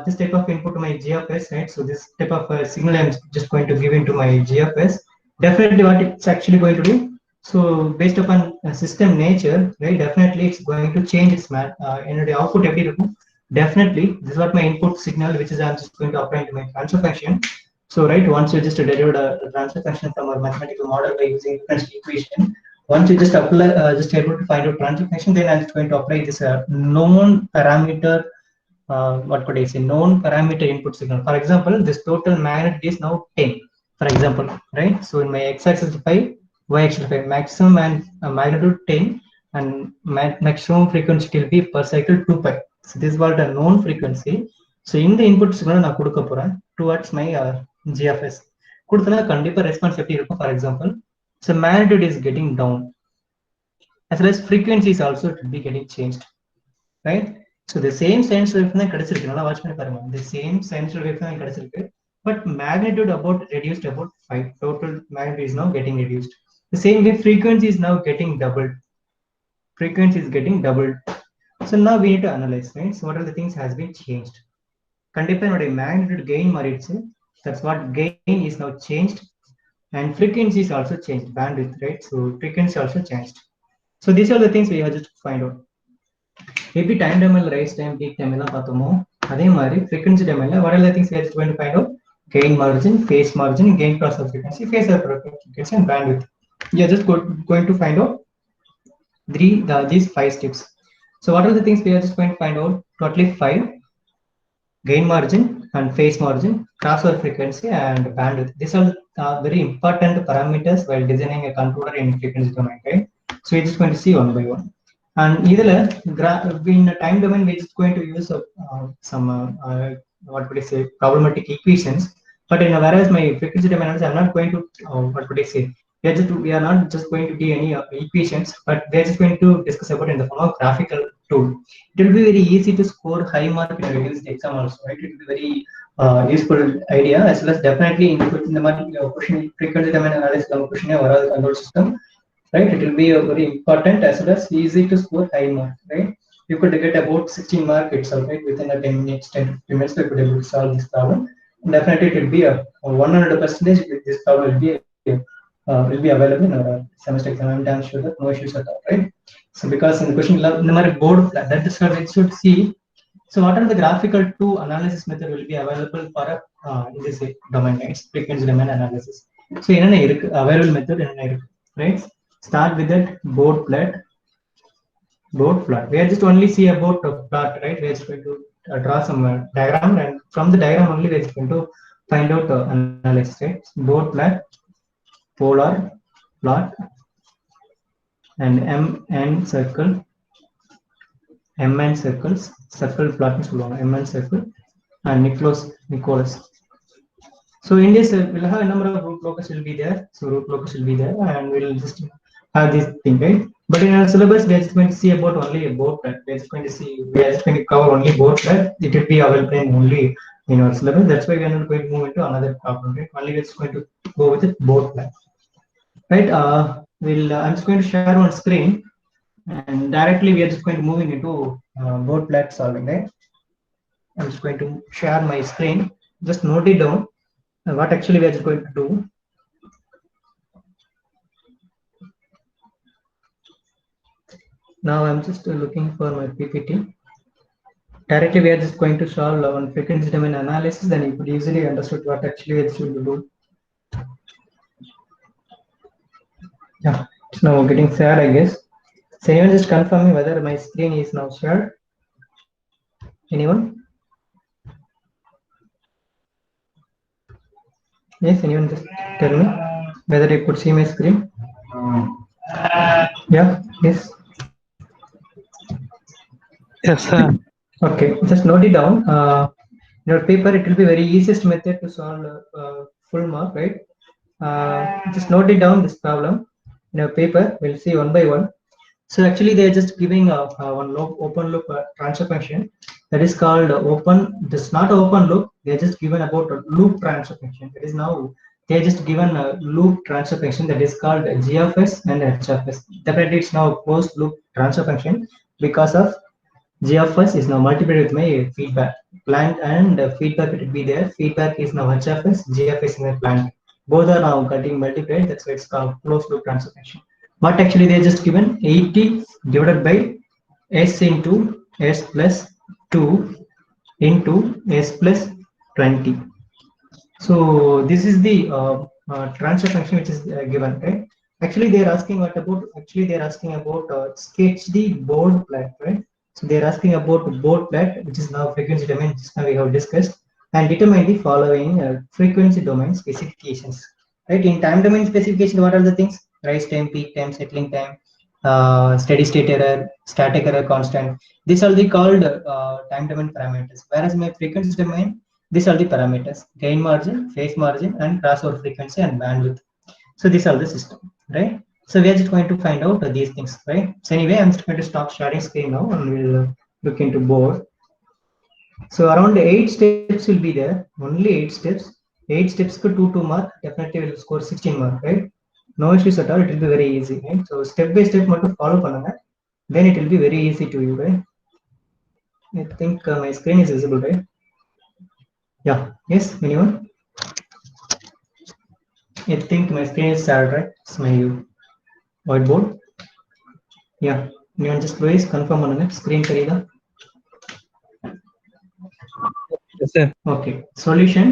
this type of input to my GFS, right? So this type of signal I'm just going to give into my GFS. Definitely what it's actually going to do. So based upon system nature, right? Definitely it's going to change its the output every. Definitely, this is what my input signal, which is I'm just going to apply into my transfer function. So right, once you just derive a transfer function from our mathematical model by using differential equation, once you just apply, just able to find out transfer function, then I'm just going to apply this known parameter. What could I say? Known parameter input signal. For example, this total magnitude is now 10. For example, right? So in my x-axis 5, y-axis 5, maximum and magnitude 10, and maximum frequency will be per cycle 2 pi. So this was the known frequency. So in the input signal, நான் கொடுக்க போறேன் towards my GFS. கொடுத்தனா கண்டிப்பா response எப்படி இருக்கும்? For example, so magnitude is getting down, as well as frequency is also to be getting changed, right? So the same sinusoidal wave தான் கிடைச்சிருக்கு, நல்லா வாட்ச் பண்ணி பாருங்க. The same sinusoidal wave தான் கிடைச்சிருக்கு, but magnitude about reduced about 5. Total magnitude is now getting reduced. The same way frequency is now getting doubled. Frequency is getting doubled. So now we need to analyze, right? So what are the things has been changed? கண்டிப்பா என்னுடைய magnitude gain மாறிடுச்சு. That's what gain is now changed, and frequency is also changed, bandwidth, right? So frequency also changed. So these are the things we have just to find out. Maybe time domain, rise time, peak time எல்லாம் பார்த்தோமோ அதே மாதிரி frequency domain, what are the things we are just going to find out? Gain margin, phase margin, gain cross of frequency, phase of frequency, and bandwidth. You are just going to find out these 5 steps. So what are the things we are just going to find out? Totally 5: gain margin and phase margin, crossover frequency, and bandwidth. These are very important parameters while designing a controller in frequency domain, right? So we're just going to see one by one. And either in a time domain, we're just going to use some what would I say, problematic equations. But in a, whereas my frequency domain analysis, I'm not going to what would I say, we are not just going to do any equations, but we are just going to discuss about in the form of graphical tool. It will be very easy to score high mark in a reduced exam also, right? It will be very useful idea, as well as definitely in the question frequency domain analysis question overall control system, right? It will be a very important as well as easy to score high mark, right? You could get about 16 mark itself, right? Within a 10 minutes, 10 15 minutes, we could able to solve this problem. Definitely, it will be a 100% this problem will be available in our semester exam. I'm damn sure that no issues at all, right? So because in the question, the board that is what we should see. So what are the graphical two analysis method will be available for a in this domain, right? Frequency domain analysis. So in an available method right? Start with that board plot. We are just only see about a plot, right? We are just going to draw some diagram, and from the diagram only we are just going to find out analysis, right? Board plot, polar plot, and M and circles, circle plot is M and circle, and Nicholas. So in this, we'll have a number of root locus will be there. So root locus will be there, and we'll just have this thing, right? But in our syllabus, we are just going to see about only a board plot. We are just going to cover only board plot. It will be available only in our syllabus. That's why we are not going to move into another problem, right? Only we're just going to go with the board plot, right? I'm just going to share one screen, and directly we are just going to moving into board plot solving, right? I'm just going to share my screen. Just note it down. What actually we are just going to do. Now I'm just looking for my PPT. Directly we are just going to solve on frequency domain analysis, then you could easily understand what actually it should do. Yeah, it's now getting shared, I guess. So anyone just confirm me whether my screen is now shared? Anyone? Yes, anyone just tell me whether you could see my screen? Yeah, yes. Yes, sir. Okay, just note it down. In your paper, it will be very easiest method to solve full mark, right? Just note it down, this problem. In your paper, we'll see one by one. So actually, they're just giving one open loop transfer function that is called open. This is not open loop. They're just given about a loop transfer function. That is now they're just given a loop transfer function that is called g of s and h of s. Definitely, it's now closed loop transfer function because of g of s is now multiplied with my feedback plant, and feedback it will be there. Feedback is now h of s, g of s in the plant. Both are now getting multiplied. That's why it's called closed loop transfer function. But actually they just given 80 divided by s into s plus 2 into s plus 20. So this is the transfer function which is given, right? Actually they're asking about sketch the board plot, right? So they're asking about board plot, which is now frequency domain, just now we have discussed, and determine the following frequency domain specifications, right? In time domain specification, what are the things? Rise time, peak time, settling time, steady state error, static error constant. These are the called time domain parameters. Whereas my frequency domain, these are the parameters: gain margin, phase margin, and crossover frequency and bandwidth. So these are the system, right? So we are just going to find out these things, right? So anyway, I'm just going to stop sharing screen now, and we'll look into board. So around 8 steps will be there, only 8 steps. 8 steps to 2 mark, definitely will score 16 mark, right? No issues at all, it will be very easy, right? So step by step மட்டும் follow பண்ணுங்க, then it will be very easy to you, right? I think my screen is visible, right? Yeah, yes, anyone? I think my screen is shared, right? It's my whiteboard. Yeah, anyone just please confirm பண்ணுங்க, screen தெரியுதா? Yes, sir. Okay, solution.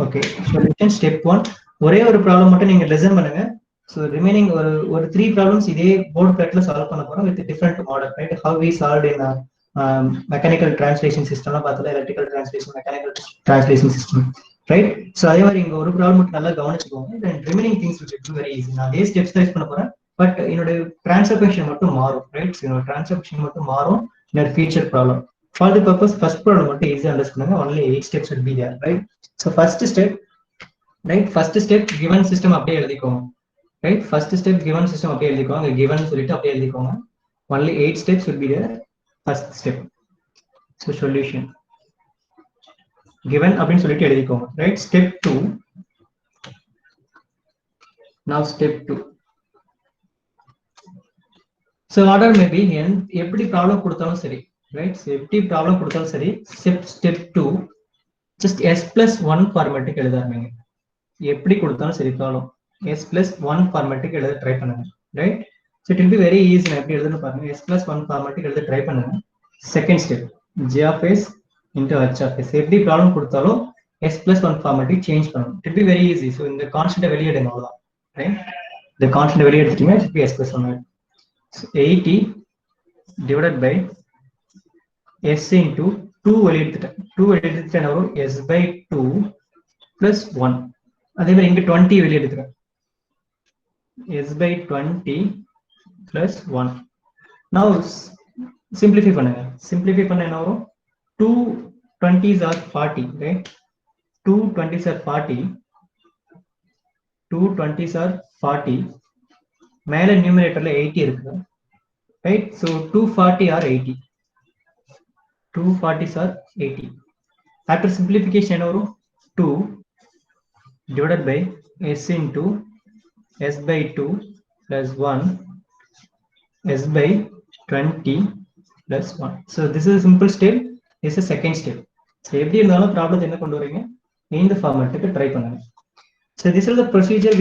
Okay, solution step 1. ஒரே ஒரு problem மட்டும் நீங்க lesson பண்ணுங்க. So remaining ஒரு 3 problems இதே board plotல solve பண்ண போறோம் with different model, right? How we solved in mechanical translation system, பார்த்தல electrical translation, mechanical translation system. Right. So அதே மாதிரி இங்க ஒரு ப்ராப்ளம் மட்டும் நல்லா கவனிச்சுக்கோங்க. தென் remaining things will be very easy. நான் அதே ஸ்டெப்ஸ் யூஸ் பண்ண போறேன், பட் என்னோட ட்ரான்ஸ்ஃபர் ஃபங்க்ஷன் மட்டும் மாறும். ரைட். என்னோட ட்ரான்ஸ்ஃபர் ஃபங்க்ஷன் மட்டும் மாறும். என்னோட feature problem for the purpose first problem மட்டும் ஈஸியாக அண்டர்ஸ்டாண்ட் பண்ணுங்க. Only 8 steps will be there. Right. So first step, right, first step given system அப்படியே எழுதிக்கோங்க. Right. First step given system அப்படியே எழுதிக்கோங்க. கிவன் சொல்லிட்டு அப்படியே எழுதிக்கோங்க. Only 8 steps will be there. First step. So solution given அப்படின்னு சொல்லிட்டு எழுதிக்கோங்க. Right. Step 2. now step 2. so order may be எப்படி ப்ராப்ளம் கொடுத்தாலும் சரி, ரைட், எப்படி ப்ராப்ளம் கொடுத்தாலும் சரி, ஸ்டெப் 2 just s+1 ஃபார்மேட்டுக்கு எழுத ஆரம்பிங்க. எப்படி கொடுத்தாலும் சரி ப்ராப்ளம் s+1 ஃபார்மேட்டுக்கு எழுத ட்ரை பண்ணுங்க. Right. so it will be very easy. எப்படி எழுதுன்னு பாருங்க. s+1 ஃபார்மேட்டுக்கு எழுத ட்ரை பண்ணுங்க. Second step g of s into h of s. எப்படி ப்ராப்ளம் கொடுத்தாலும் s+1 ஃபார்மேட்டுக்கு சேஞ்ச் பண்ணணும். it will be very easy. so இந்த கான்ஸ்டன்ட் வெளியிடுங்க அவ்வளவுதான். ரைட். இந்த கான்ஸ்டன்ட் வெளிய எடுத்துட்டீங்க. it will be s+1. so 80 divided by s into 2 வெளிய எடுத்துட்டேன். 2 வெளிய எடுத்துட்டேன் வரும் s/2 plus 1. அதே மாதிரி இங்க 20 வெளிய எடுத்துறேன். s/20 plus 1. now simplify பண்ணுங்க. simplify பண்ண என்ன வரும்? 2 20s are 40. right. 2 20s are 40. 2 20s are 40. மேல நியூமரேட்டர்ல 80 இருக்கு. Right. so 240 are 80. 240s are 80. after simplification என்ன வரும்? 2 divided by s into s/2 plus 1 s/20 plus 1. so this is a simple step. this is a second step. so எப்படி இருந்தாலும் ப்ராப்ளத்தை என்ன கொண்டு வரீங்க? இந்த ஃபார்மேட்டுக்கு ட்ரை பண்ணுங்க. so this is the procedure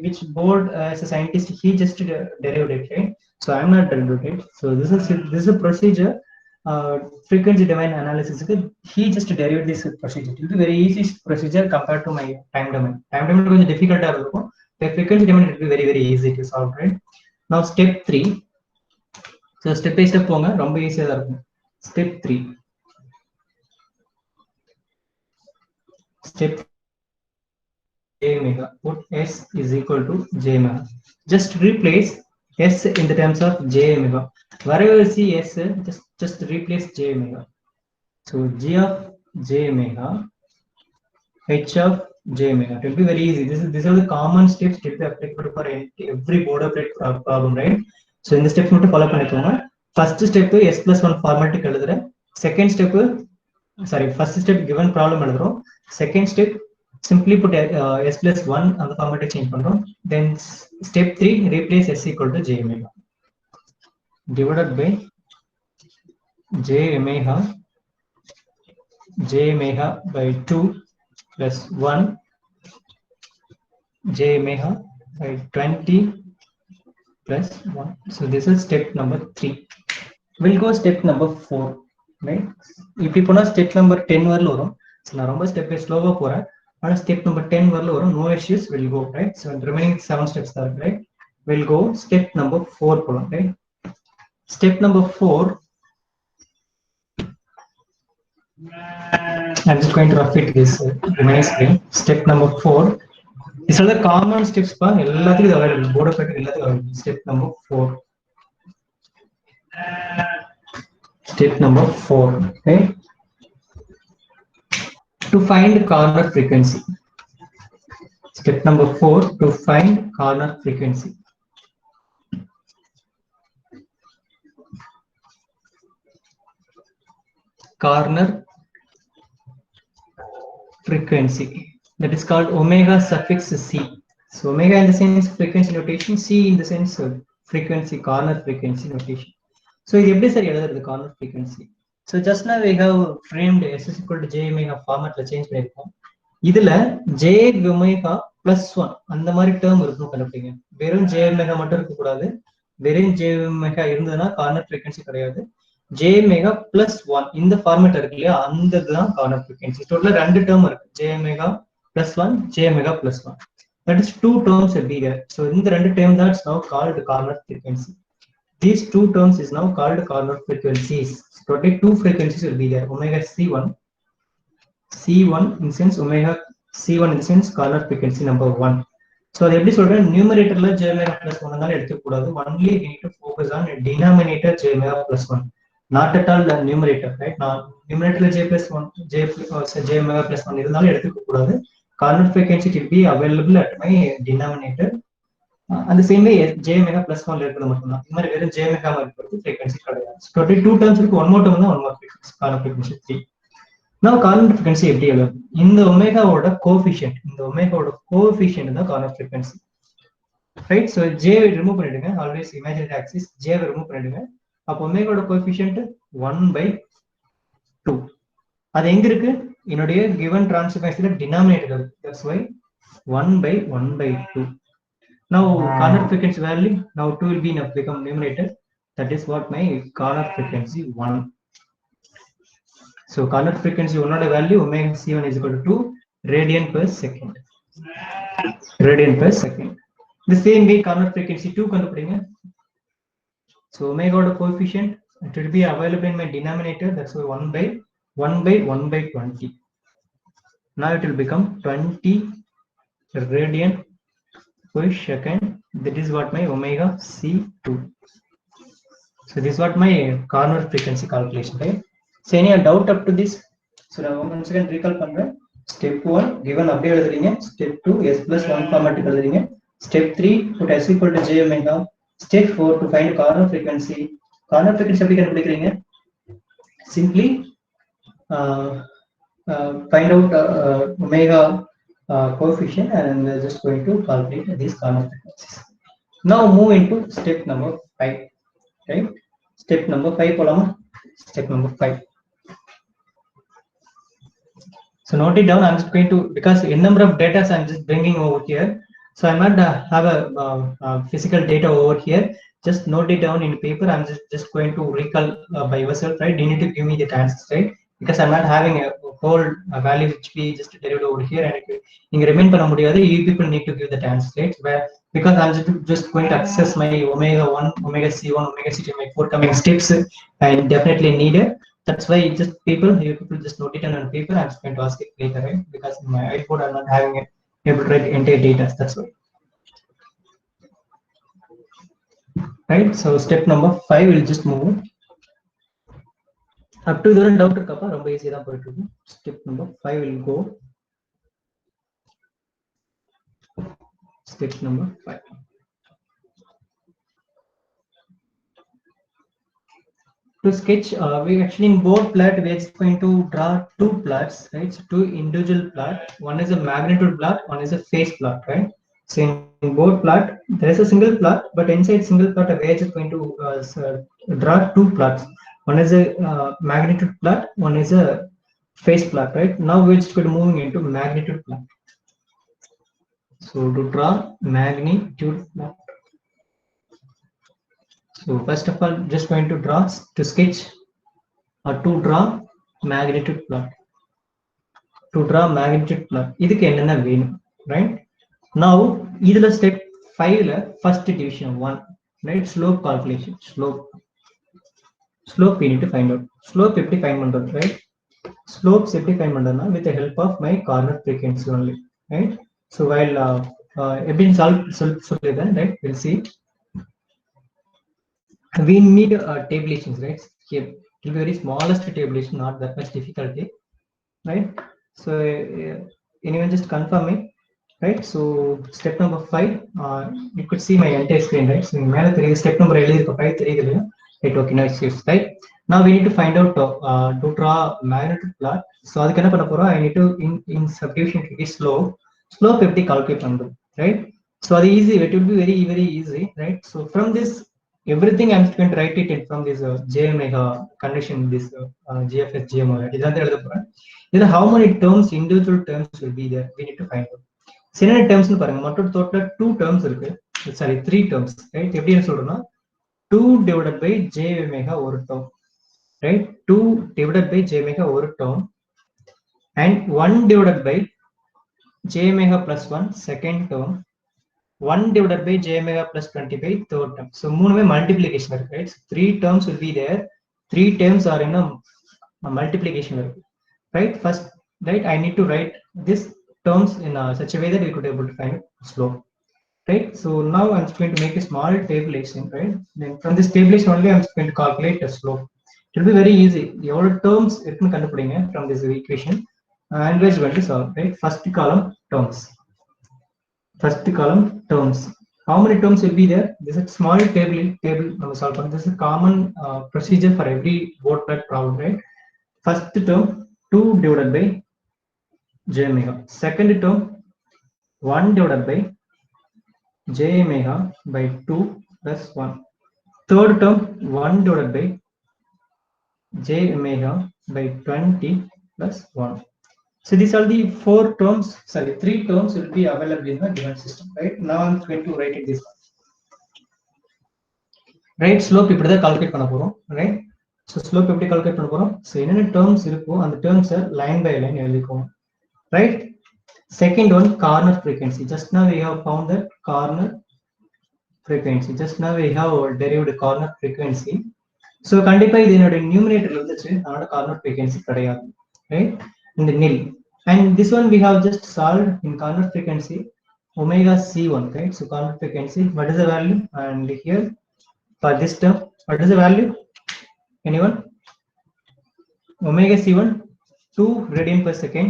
which board as a scientist he just derived it, right? so I am not derived it. so this is a procedure, frequency domain analysis. he just derived this procedure. it is a very easy procedure compared to my time domain. time domain கொஞ்சம் difficult ஆ இருக்கும். the frequency domain it will be very very easy to solve, right? now step 3. so step by step போங்க, ரொம்ப ஈஸியா தான் இருக்கும். step 3. step j omega. put s is equal to j omega. just replace s in the terms of j omega. wherever you see s, just replace j omega. so g of j omega, h of j omega. it will be very easy. These are the common steps that will be applicable for every board update problem, right? so in the steps மட்டும் follow பண்ணிக்கோங்க. first step s+1 format எழுதுறேன். second step, first step given problem எழுதுறோம். second step simply put s+1 அந்த format change பண்றோம். then step 3 replace s equal to j omega divided by j omega by 2 plus 1 j omega by 20 plus 1. so this is step number 3. we'll go step number 4, right? இப்படி போனா step number 10 வரல வரும். so நான் ரொம்ப step by slow-ஆ போறேன். ஆனா step number 10 வரல வரும். no issues, will go, right? so the remaining 7 steps are, right? we'll go step number 4 போலாம், right? step number 4, I'm just going to repeat this remaining screen. step number 4. these are the common steps pa எல்லாத்துக்கும் available. board of it எல்லாத்துக்கும் available. step number 4. step number 4, okay? to find corner frequency. step number 4, to find corner frequency. corner frequency, that is called omega suffix c. so omega in the sense frequency notation, c in the sense frequency, corner frequency notation. so இது எப்படி sir எழுதுறது corner frequency? so just now we have framed s is equal to j omega formatல change பண்ணிருக்கோம். இதுல j omega plus 1 அந்த மாதிரி term இருக்கும் கண்டுபிடிங்க. வெறும் j omega மட்டும் இருக்க கூடாது. வெறும் j omega இருந்ததுன்னா corner frequency கிடையாது. j omega plus 1 இந்த ஃபார்மேட் இருக்கு இல்லையா, அந்த இதுதான் கார்னர் ஃப்ரீக்வென்சி. டோட்டலா ரெண்டு டேர்ம் இருக்கு, j omega plus 1, j omega plus 1. that is two terms will be there. so இந்த ரெண்டு term that's now called corner frequency. these two terms is now called corner frequencies. so totally two frequencies will be there, omega c1 in sense omega C1 in the sense corner frequency number 1. So அது எப்படி சொல்றேன், நியூமரேட்டர்ல j omega plus 1 தான் எடுத்துக்க கூடாது. Only we need to focus on denominator j omega plus 1, not at all the numerator, right? நான் numeratorல j plus 1 j omega plus 1 இருந்தாலும் எடுத்துக்க கூடாது. Corner frequency will be available at my denominator. அந்த same way j omega plus 1 இருக்கிறது மட்டும் தான். இந்த மாதிரி வெறும் j omega இருக்கிறது frequency கிடையாது. Total 2 terms இருக்கு, one more term தான் one more frequency, corner frequency 3. Now corner frequency எப்படி எழுதும்? இந்த ஒமேகாவோட கோஎஃபிஷியன்ட், இந்த ஒமேகாவோட கோஎஃபிஷியன்ட் தான் corner frequency, right? So j remove பண்ணிடுங்க, always imaginary axis j remove பண்ணிடுங்க. அப்போ ஒமேகாவோட கோஎஃபிஷியன்ட் 1/2. அது எங்க இருக்கு? என்னுடைய given transformation denominator இருக்கு. That's why 1/1/2. Now corner frequency value, now 2 will be become numerator. That is what my corner frequency 1. So corner frequency 1 value omega c1 is equal to 2 radian per second. Radian per second. The same way corner frequency 2 கண்டுபிடிங்க. So omega coefficient, it will be available in my denominator. That's why 1/1/20. Now it will become 20 radian per second. That is what my omega c2. So this is what my corner frequency calculation, right? So any doubt up to this? So now once again recall பண்றேன். Step 1 given அப்படியே எழுதுறீங்க. Step 2 s plus 1 format எழுதுறீங்க. Step 3 put s equal to j omega. Step 4 to find corner frequency. Corner frequency எப்படி கண்டுபிடிக்கிறீங்க? Simply find out omega coefficient and just going to calculate these corner frequencies. Now move into step number 5, right? Step number 5 போலாமா? Step number 5. So note it down. I'm just going to, because a number of data I'm just bringing over here, so I might have a physical data over here. Just note it down in paper. I'm just going to recall by yourself, right? You need to give me the answers, right? Because I'm not having a whole value which we just derived over here, and you remain பண்ண முடியாது. You people need to give the answers, right? Where, because I'm just going to access my omega 1, omega c1, omega c2, my forthcoming steps, I definitely need it. That's why you people just note it down on paper. I'm just going to ask it later, right? Because in my iPhone I'm not having it able to write entire data. That's why, right? So step number 5 will just move up to the doubt irukappa romba easy da poitu. Step number 5 will go. Step number 5. To sketch, we actually in board plot we are going to draw two plots, right? So two individual plot. One is a magnitude plot, one is a phase plot, right? So in board plot there is a single plot, but inside single plot we are just going to draw two plots. One is a magnitude plot, one is a phase plot, right? Now we're just going to moving into magnitude plot. So to draw magnitude plot. So first of all, just going to draw to sketch or to draw magnitude plot. To draw magnitude plot, idhukku enna venum, right? Now idhula step 5 la first division 1, right? Slope calculation. Slope we need to find out. Slope eppadi find pandradhu, right? Slopes eppadi find pandradna with the help of my corner frequency only, right? So while eppadi solve solidhan, right? We'll see it. We need tabulations, right? Here it will be very smallest tabulation, not that much difficulty, right? So anyone just confirm me, right? So step number 5, you could see my entire screen, right? So step number 5 theriyudhu, right? Okay, now it's right. Now we need to find out to draw magnitude plot. So adukku enna panna porom, I need to in subdivision to be slope eppadi calculate pandrom, right? So that easy, it will be very easy, right? So from this everything I'm going to write it in from this j omega condition, this gfs j omega idan eludha poren. Then how many terms, individual terms will be there, we need to find out. Single terms nu parunga, motto total 2 terms irukku, sorry 3 terms, right? Eppadi nu solrona, 2 divided by j omega ஒரு term, right? 2 divided by j omega ஒரு term, and 1 divided by j omega plus 1 second term, 1 divided by j omega plus 20 by third term. So மூணுமே multiplication, right? So 3 terms will be there. 3 terms are in a multiplication, right? First, right, I need to write this terms in such a way that we could able to find slope, right? So now I'm going to make a small tabulation, right? Then from this tabulation only I'm going to calculate the slope. It will be very easy. Your terms from this equation and we're going to solve, right? First column terms. First column terms. How many terms will be there? This is a small table solve. This is a common procedure for every board plot problem, right? First term 2 divided by j omega. Second term 1 divided by j omega by 2 plus 1. Third term 1 divided by j omega by 20 plus 1. So these are the three terms will be available in the given system, right? Now I'm going to write it this one. Right, slope இப்படி தான் calculate பண்ண போறோம், right? So slope எப்படி calculate பண்ண போறோம்? So என்னென்ன terms இருக்கோ அந்த terms line by line எழுதிக்கோங்க, right? Second one, corner frequency. Just now we have found that corner frequency. Just now we have derived corner frequency. So கண்டிப்பா இது என்னோட numerator இருந்துச்சு, அதோட corner frequency கிடையாது, right? In the nil. And this one we have just solved in corner frequency omega c1, right? So corner frequency, what is the value? And here for this term, what is the value? Anyone? Omega c1 2 radian per second,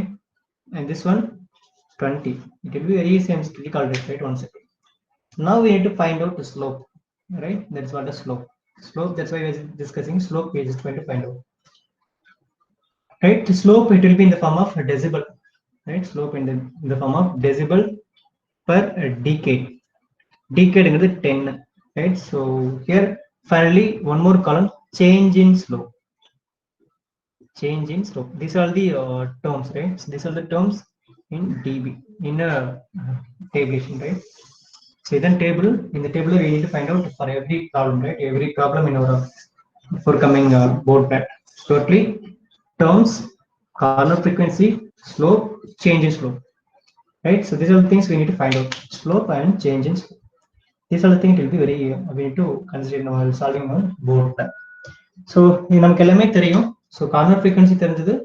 and this one 20. It will be very easy and still calculate, right? 1 second. Now we need to find out the slope, right? That's what the slope. That's why we're discussing slope. We're just going to find out, right? The slope, it will be in the form of a decibel, right? Slope in the form of decibel per decade. Decade is 10, right? So here finally one more column, change in slope. Change in slope. These are the terms, right? So these are the terms in dB in a tabulation, right? So then in the table we need to find out for every problem, right? Every problem in our forthcoming board plot. Totally terms, corner frequency, slope, change in slope, right? So these are the things we need to find out: slope and change in slope. These are the things will be very we need to consider while solving our board plot. So இது நமக்கு எல்லாமே தெரியும். So corner frequency தெரிஞ்சது,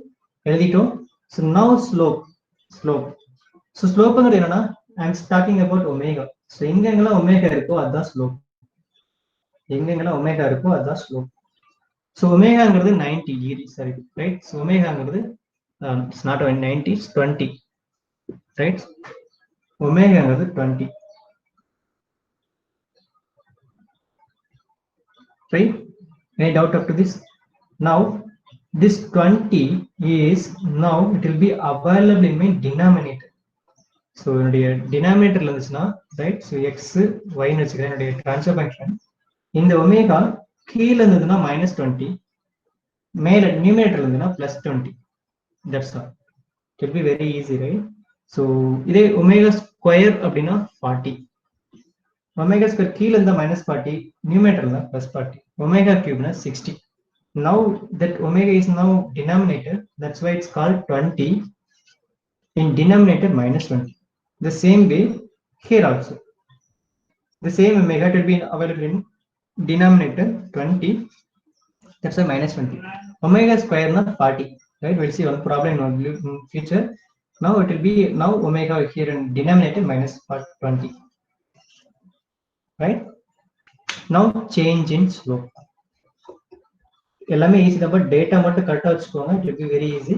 எழுதிட்டோம். So now slope. So slope என்னன்னா, I'm talking about omega. So எங்கெங்கெல்லாம் omega இருக்கோ அதுதான் slope. எங்கெங்கெல்லாம் omega இருக்கோ அதுதான் slope. So omegaங்கிறது 90 degrees, right? So omegaங்கிறது it's not 90, it's 20, right? Omegaங்கிறது 20, right? Any doubt up to this? Now this 20 is, now it will be available in my denominator. So என்னுடைய denominatorல இருந்துச்சுன்னா, right? So x y ன்னு வச்சுக்கிறேன், என்னுடைய transfer function. இந்த omega கீழ இருந்ததுன்னா -20, மேல numerator இருந்ததுன்னா +20. That's all. It will be very easy, right? So இதே omega square அப்படின்னா 40. Omega square கீழ இருந்தா -40, numerator இருந்தா +40. Omega cube னா 60. Now that omega is now denominator, that's why it's called 20. In denominator -20. The same way here also. The same omega will be available in denominator 20. That's why -20. Omega square na 40. Right? We'll see one problem in future. Now it will be omega here in denominator -20. Right? Now change in slope. எல்லாமே easy தான், but data மட்டும் கரெக்டாக வச்சுக்கோங்க. It will be very easy,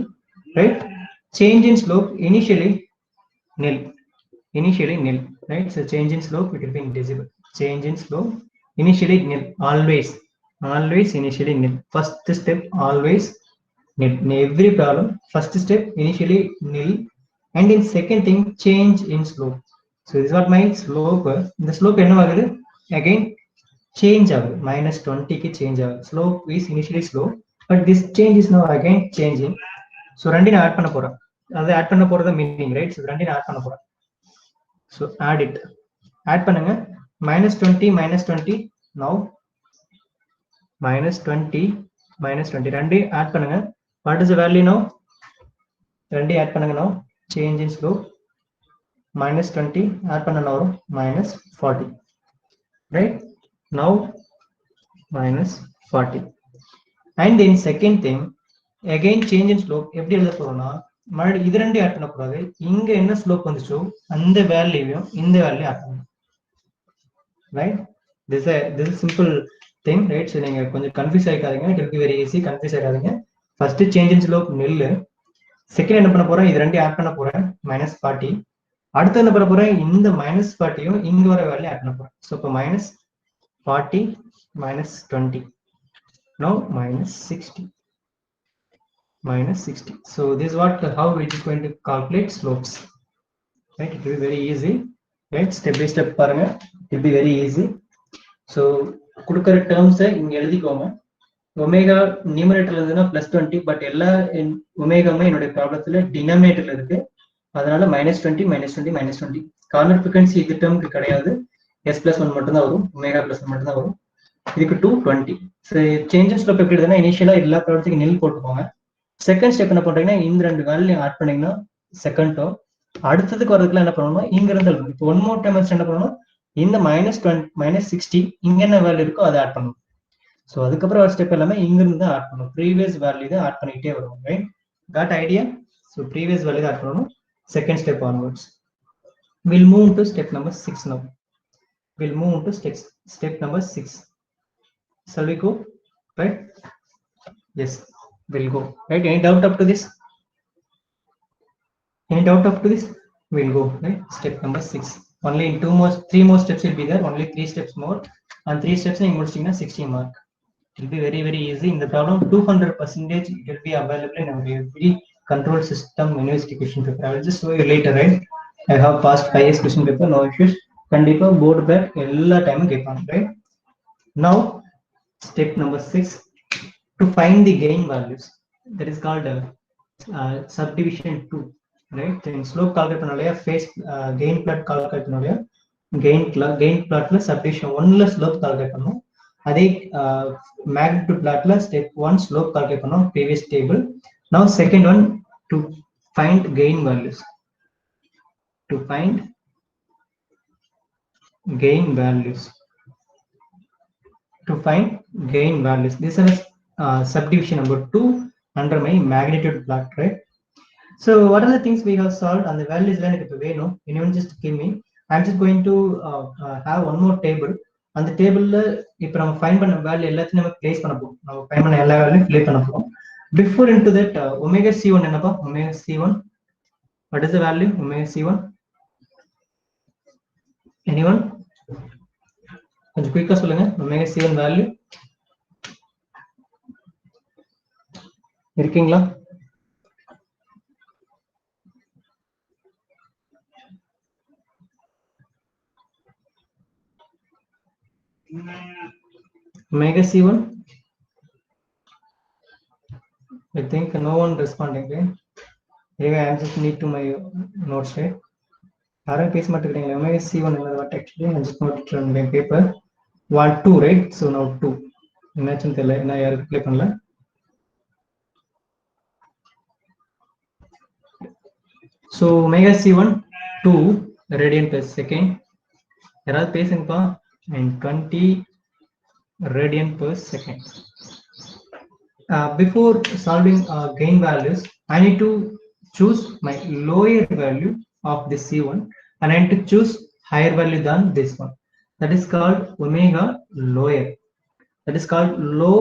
right? Change in slope initially nil, right? So change in slope, it will be in decibel. Change in slope initially nil, always initially nil. First step always nil in every problem. First step initially nil, and in second thing change in slope. So this is what my slope. The slope என்ன ஆகுது? Again change ஆகுது, -20 க்கு change ஆகுது. Slope is initially slow, but this change is now again changing. So ரெண்டையும் add பண்ண போறோம். அது add பண்ண போறது மீனிங், ரைட்? So ரெண்டையும் ஆட் பண்ண போறோம். So add it. Add பண்ணுங்க. -20 now -20 ரெண்டையும் ஆட் பண்ணுங்க. What is the value now? ரெண்டையும் ஆட் பண்ணுங்க. now change in slope -20 add பண்ணனா வரும் -40, right? Now -40. And then second thing again change in slope எப்படி எழுத போறோம்னா, மறுபடியும் இது ரெண்டையும் ஆட் பண்ணக்கூடாது. இங்க என்ன ஸ்லோப் வந்துச்சோ அந்த வேல்யூவையும் இந்த வேல்யூ ஆட் பண்ணணும். Right, this is simple thing. Right, so நீங்க கொஞ்சம் கன்ஃபியூஸ் ஆகிக்காதீங்க. It will be very easy. Confuse ஆகாதீங்க. ஃபர்ஸ்ட் சேஞ்ச் இன் ஸ்லோப் நெல்லு. செகண்ட் என்ன பண்ண போறேன், இது ரெண்டையும் ஆட் பண்ண போறேன் -40. அடுத்து என்ன பண்ண போறேன், இந்த -40யும் இங்க வர வேல்யூ ஆட் பண்ண போறேன். ஸோ இப்போ -40 -20, now -60. So this is what how it is going to calculate slopes. Right, it will be very easy. Right, step by step பாருங்க, it will be very easy. So கொடுக்கிற terms இங்க எழுதிக்கோங்க. Omega நியூமரேட்டர்ல இருந்ததுன்னா +20, but எல்லா ஒமேகாமே என்னுடைய ப்ராப்ளத்துல டினாமினேட்டர்ல இருக்கு. அதனால -20 -20 -20. Corner frequency இது டேர்முக்கு கிடையாது. s+1 மட்டும் தான் வரும், ஒமேகா +1 மட்டும் தான் வரும். இதுக்கு 220. ஸோ சேஞ்சஸ் ஸ்லோப் எப்படி இருக்குதுன்னா, இனிஷியலா எல்லா ப்ராப்ளத்துக்கும் நெல் போட்டுக்கோங்க. செகண்ட் ஸ்டெப் என்ன பண்றீங்கன்னா, இந்த ரெண்டு வேல்யூ ஆட் பண்ணீங்கன்னா செகண்ட் டேர்ம். அடுத்ததுக்கு வரதுக்குலாம் என்ன பண்ணணும், இங்க இருந்து இப்போ ஒன் மோர் டைம் என்ன பண்ணணும், இந்த -60 இங்க என்ன வேல்யூ இருக்கோ அதை ஆட் பண்ணணும். ஸோ அதுக்கப்புறம் ஒரு ஸ்டெப் எல்லாமே இங்க இருந்து தான் ஆட் பண்ணணும். ப்ரீவியஸ் வேல்யூ தான் ஆட் பண்ணிக்கிட்டே வரும். Right, got idea? So previous value தான் ஆட் பண்ணணும் second step onwards. We'll move to step number 6 now. We'll move to step number 6. Shall we go? Right? Yes, we'll go. Right? Any doubt up to this? Any doubt up to this? We'll go. Right? Step number 6. Only in 3 more steps will be there. Only 3 steps more. And 3 steps in 16 mark. It will be very, very easy. In the problem, 200% it will be available in every control system investigation paper. I will just show you later, right? I have passed 5 years question paper, no issues. Kandipa board back all time keepang, right? Now, step number 6, to find the gain values. That is called subdivision 2, right? Then slope calculate pannalaya, phase gain plot calculate pannalaya, gain plot la subdivision 1 la slope calculate pannom. அதே magnitude plotல step 1 slope calculate பண்ணோம், previous table. Now second one, to find gain values. To find gain values. To find gain values. This is subdivision number 2 under my magnitude plot, right? So what are the things we have solved and the values like if you know, anyone just give me. I'm just going to have one more table. அந்த டேபிள்ல இப்போ நம்ம find பண்ண value எல்லாத்தையும் நம்ம place பண்ண போறோம். நம்ம ஃபைண்ட் பண்ண எல்லா வேல்யூயும் ப்ளே பண்ண போறோம். Before into that omega c1 என்னப்பா? Omega c1, what is the value? Omega c1, anyone? கொஞ்சம் குயிக்கா சொல்லுங்க. ஒமேகா c1 வேல்யூ இருக்கீங்களா? Omega c1, I think no one responding, right? Anyway, I just need to my notes, right? யாரும் பேச மாட்டேங்கிறீங்க. Omega c1 என்னது? What actually I just noted on my paper. 1 2, right? So now 2. Imagine தெரியல, நான் யாரும் reply பண்ணல. So omega c1 2 radian per second. யாராவது பேசுங்கப்பா. And 20 radian per second. Before solving gain values, I need to choose my lower value of this c1 and I need to choose higher value than this one. That is called omega lower. That is called low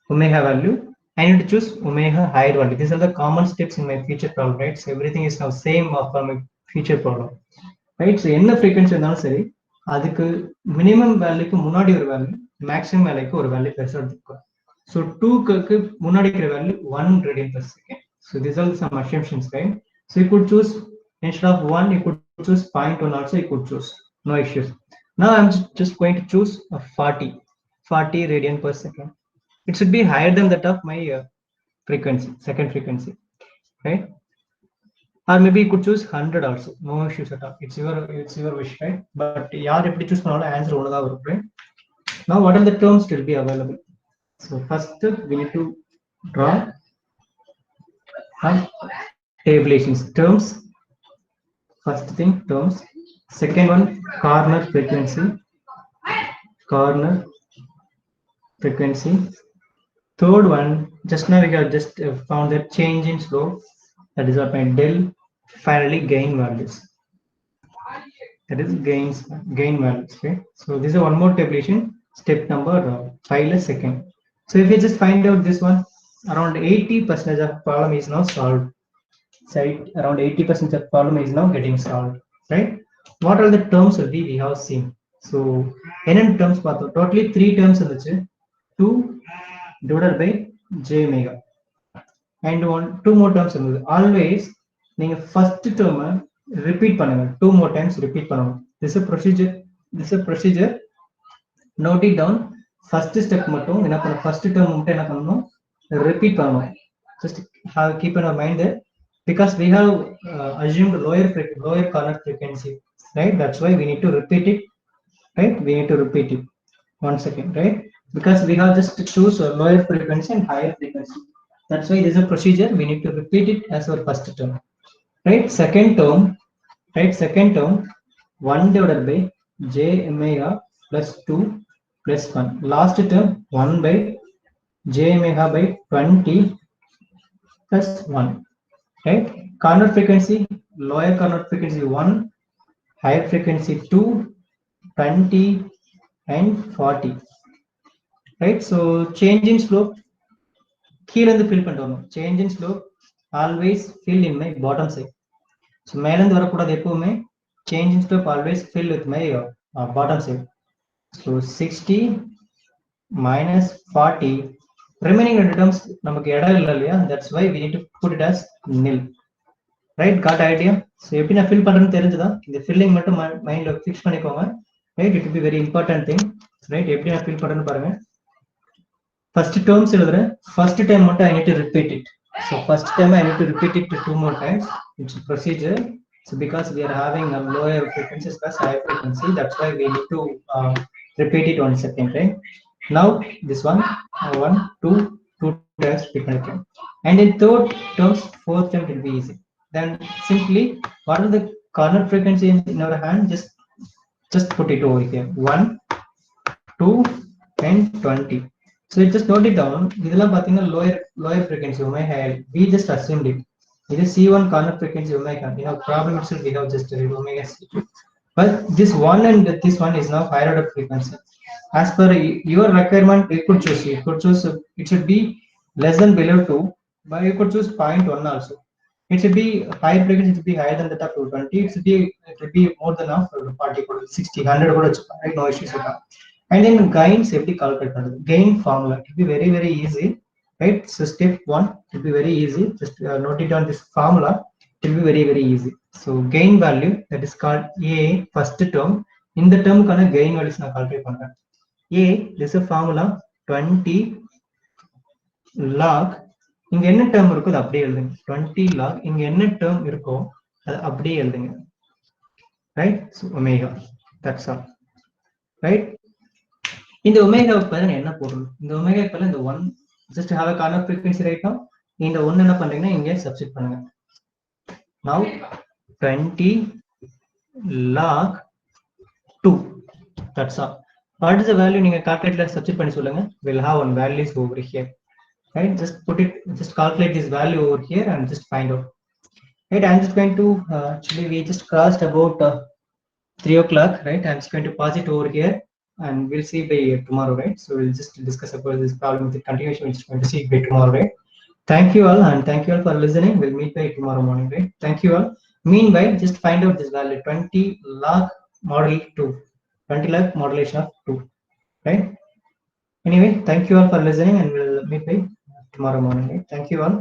omega value. I need to choose omega higher value. These are the common steps in my future problem, right? So everything is now same for my future problem, right? So என்ன frequency இருந்தாலும் சரி, அதுக்கு minimum வேல்யூக்கு முன்னாடி ஒரு value, maximum வேல்யூக்கு ஒரு value பெருசா எடுத்துக்கோ. So 2க்கு முன்னாடி இருக்கிற value 1 radian per second. So these are some assumptions, right? So you could choose instead of 1, you could choose 0.1 also, you could choose, no issues. Now I'm just going to choose a 40 radian per second. It should be higher than that of my frequency, second frequency, right? Or maybe you could choose 100 also, no issues at all. It's your wish, right? But yaar eppadi choose pannala answer onada varum, right? Now what are the terms will be available? So first we need to draw tabulations. Terms, first thing terms. Second one, corner frequency. Third one, just now we have just found that change in slope. That is what my del finally gain values. That is gain values. Okay. So this is one more tabulation. Step number 5 less second. So if you just find out this one, around 80% of problem is now solved. Right, around 80% of problem is now getting solved. Right. What are the terms we have seen? So n terms totally 3 terms in the 2 divided by j omega and two more terms in the always நீங்க first term repeat பண்ணுங்க 2 more times repeat பண்ணணும். This is a procedure. Note it down. First step மட்டும் என்ன பண்ணணும், first term மட்டும் என்ன பண்ணணும், repeat பண்ணணும். Just keep in our mind that because we have assumed lower corner frequency, right? That's why we need to repeat it, right? We need to repeat it. 1 second, right? Because we have just to choose a lower frequency and higher frequency. That's why this is a procedure. We need to repeat it as our first term, right? Second term, right? Second term, 1 divided by j omega plus 2 plus 1. Last term, 1 by j omega by 20 plus 1. Right? Corner frequency, lower corner frequency 1, higher frequency 2, 20 and 40. Right? So change in slope, கீழ இருந்து fill பண்ணிட்டு வரணும். Change in slope always fill in my bottom side. So மேல இருந்து வரக்கூடாது எப்பவுமே. Change in slope always fill with my bottom side. So 60 minus 40. Remaining terms நமக்கு இடம் இல்ல இல்லையா? That's why we need to put it as nil. Right, got idea? So எப்படி நான் fill பண்றேன்னு தெரிஞ்சதா? இந்த filling மட்டும் மைண்ட்ல ஃபிக்ஸ் பண்ணிக்கோங்க. Right, it will be very important thing. Right, எப்படி நான் fill பண்றேன்னு பாருங்க. First terms எழுதுறேன். First time மட்டும் I need to repeat it. So first time I need to repeat it 2 more times. It's a procedure. So because we are having a lower frequencies plus higher frequency, that's why we need to repeat it 1 second, right? Now this one, 1, 2 times repeat again. And in third terms, fourth term will be easy. Then simply, what are the corner frequency in our hand? Just put it over here. 1, 2, and 20. So just note it down. இதெல்லாம் பாத்தீங்கன்னா lower frequency omega. We just assumed it. It is C1 corner frequency omega. You know, problem itself we have just read omega C2. But this one and this one is now higher order frequency. As per your requirement, you could choose. You could choose. It should be less than below 2, but you could choose 0.1 also. It should be higher frequency. It should be higher than that of 220. It should be more than 40, 60, 100. Right? No issues with that. And then gains எப்படி calculate பண்றது? Gain formula. It will be very very easy. Right? So step 1 it will be very easy. Just note it down this formula. It will be very very easy. So gain value, that is called A first term. In the term கான gain values நான் calculate பண்றேன். A, this is a formula 20 log. இங்க என்ன term இருக்கோ அது அப்படியே எழுதுங்க. 20 log இங்க என்ன term இருக்கோ அது அப்படியே எழுதுங்க. Right? So omega. That's all. Right? இந்த omega பதிலா என்ன போடணும்? இந்த omega பதிலா இந்த 1 just have a corner frequency right now. இந்த 1 என்ன பண்றீங்கன்னா இங்க substitute பண்ணுங்க. Now 20 log 2. That's all. What is the value நீங்க calculator substitute பண்ணி சொல்லுங்க. We'll have one values over here. Right? Just calculate this value over here and just find out. Right? I'm just going to actually we just crossed about 3 o'clock. Right? I'm just going to pause it over here. And we'll see by tomorrow, right? So we'll just discuss about this problem with the continuation, which is going to see by tomorrow, right? Thank you all, and thank you all for listening. We'll meet by tomorrow morning, right? Thank you all. Meanwhile, just find out this value 20 log model 2, 20 log modulation of 2, right? Anyway, thank you all for listening, and we'll meet by tomorrow morning, right? Thank you all.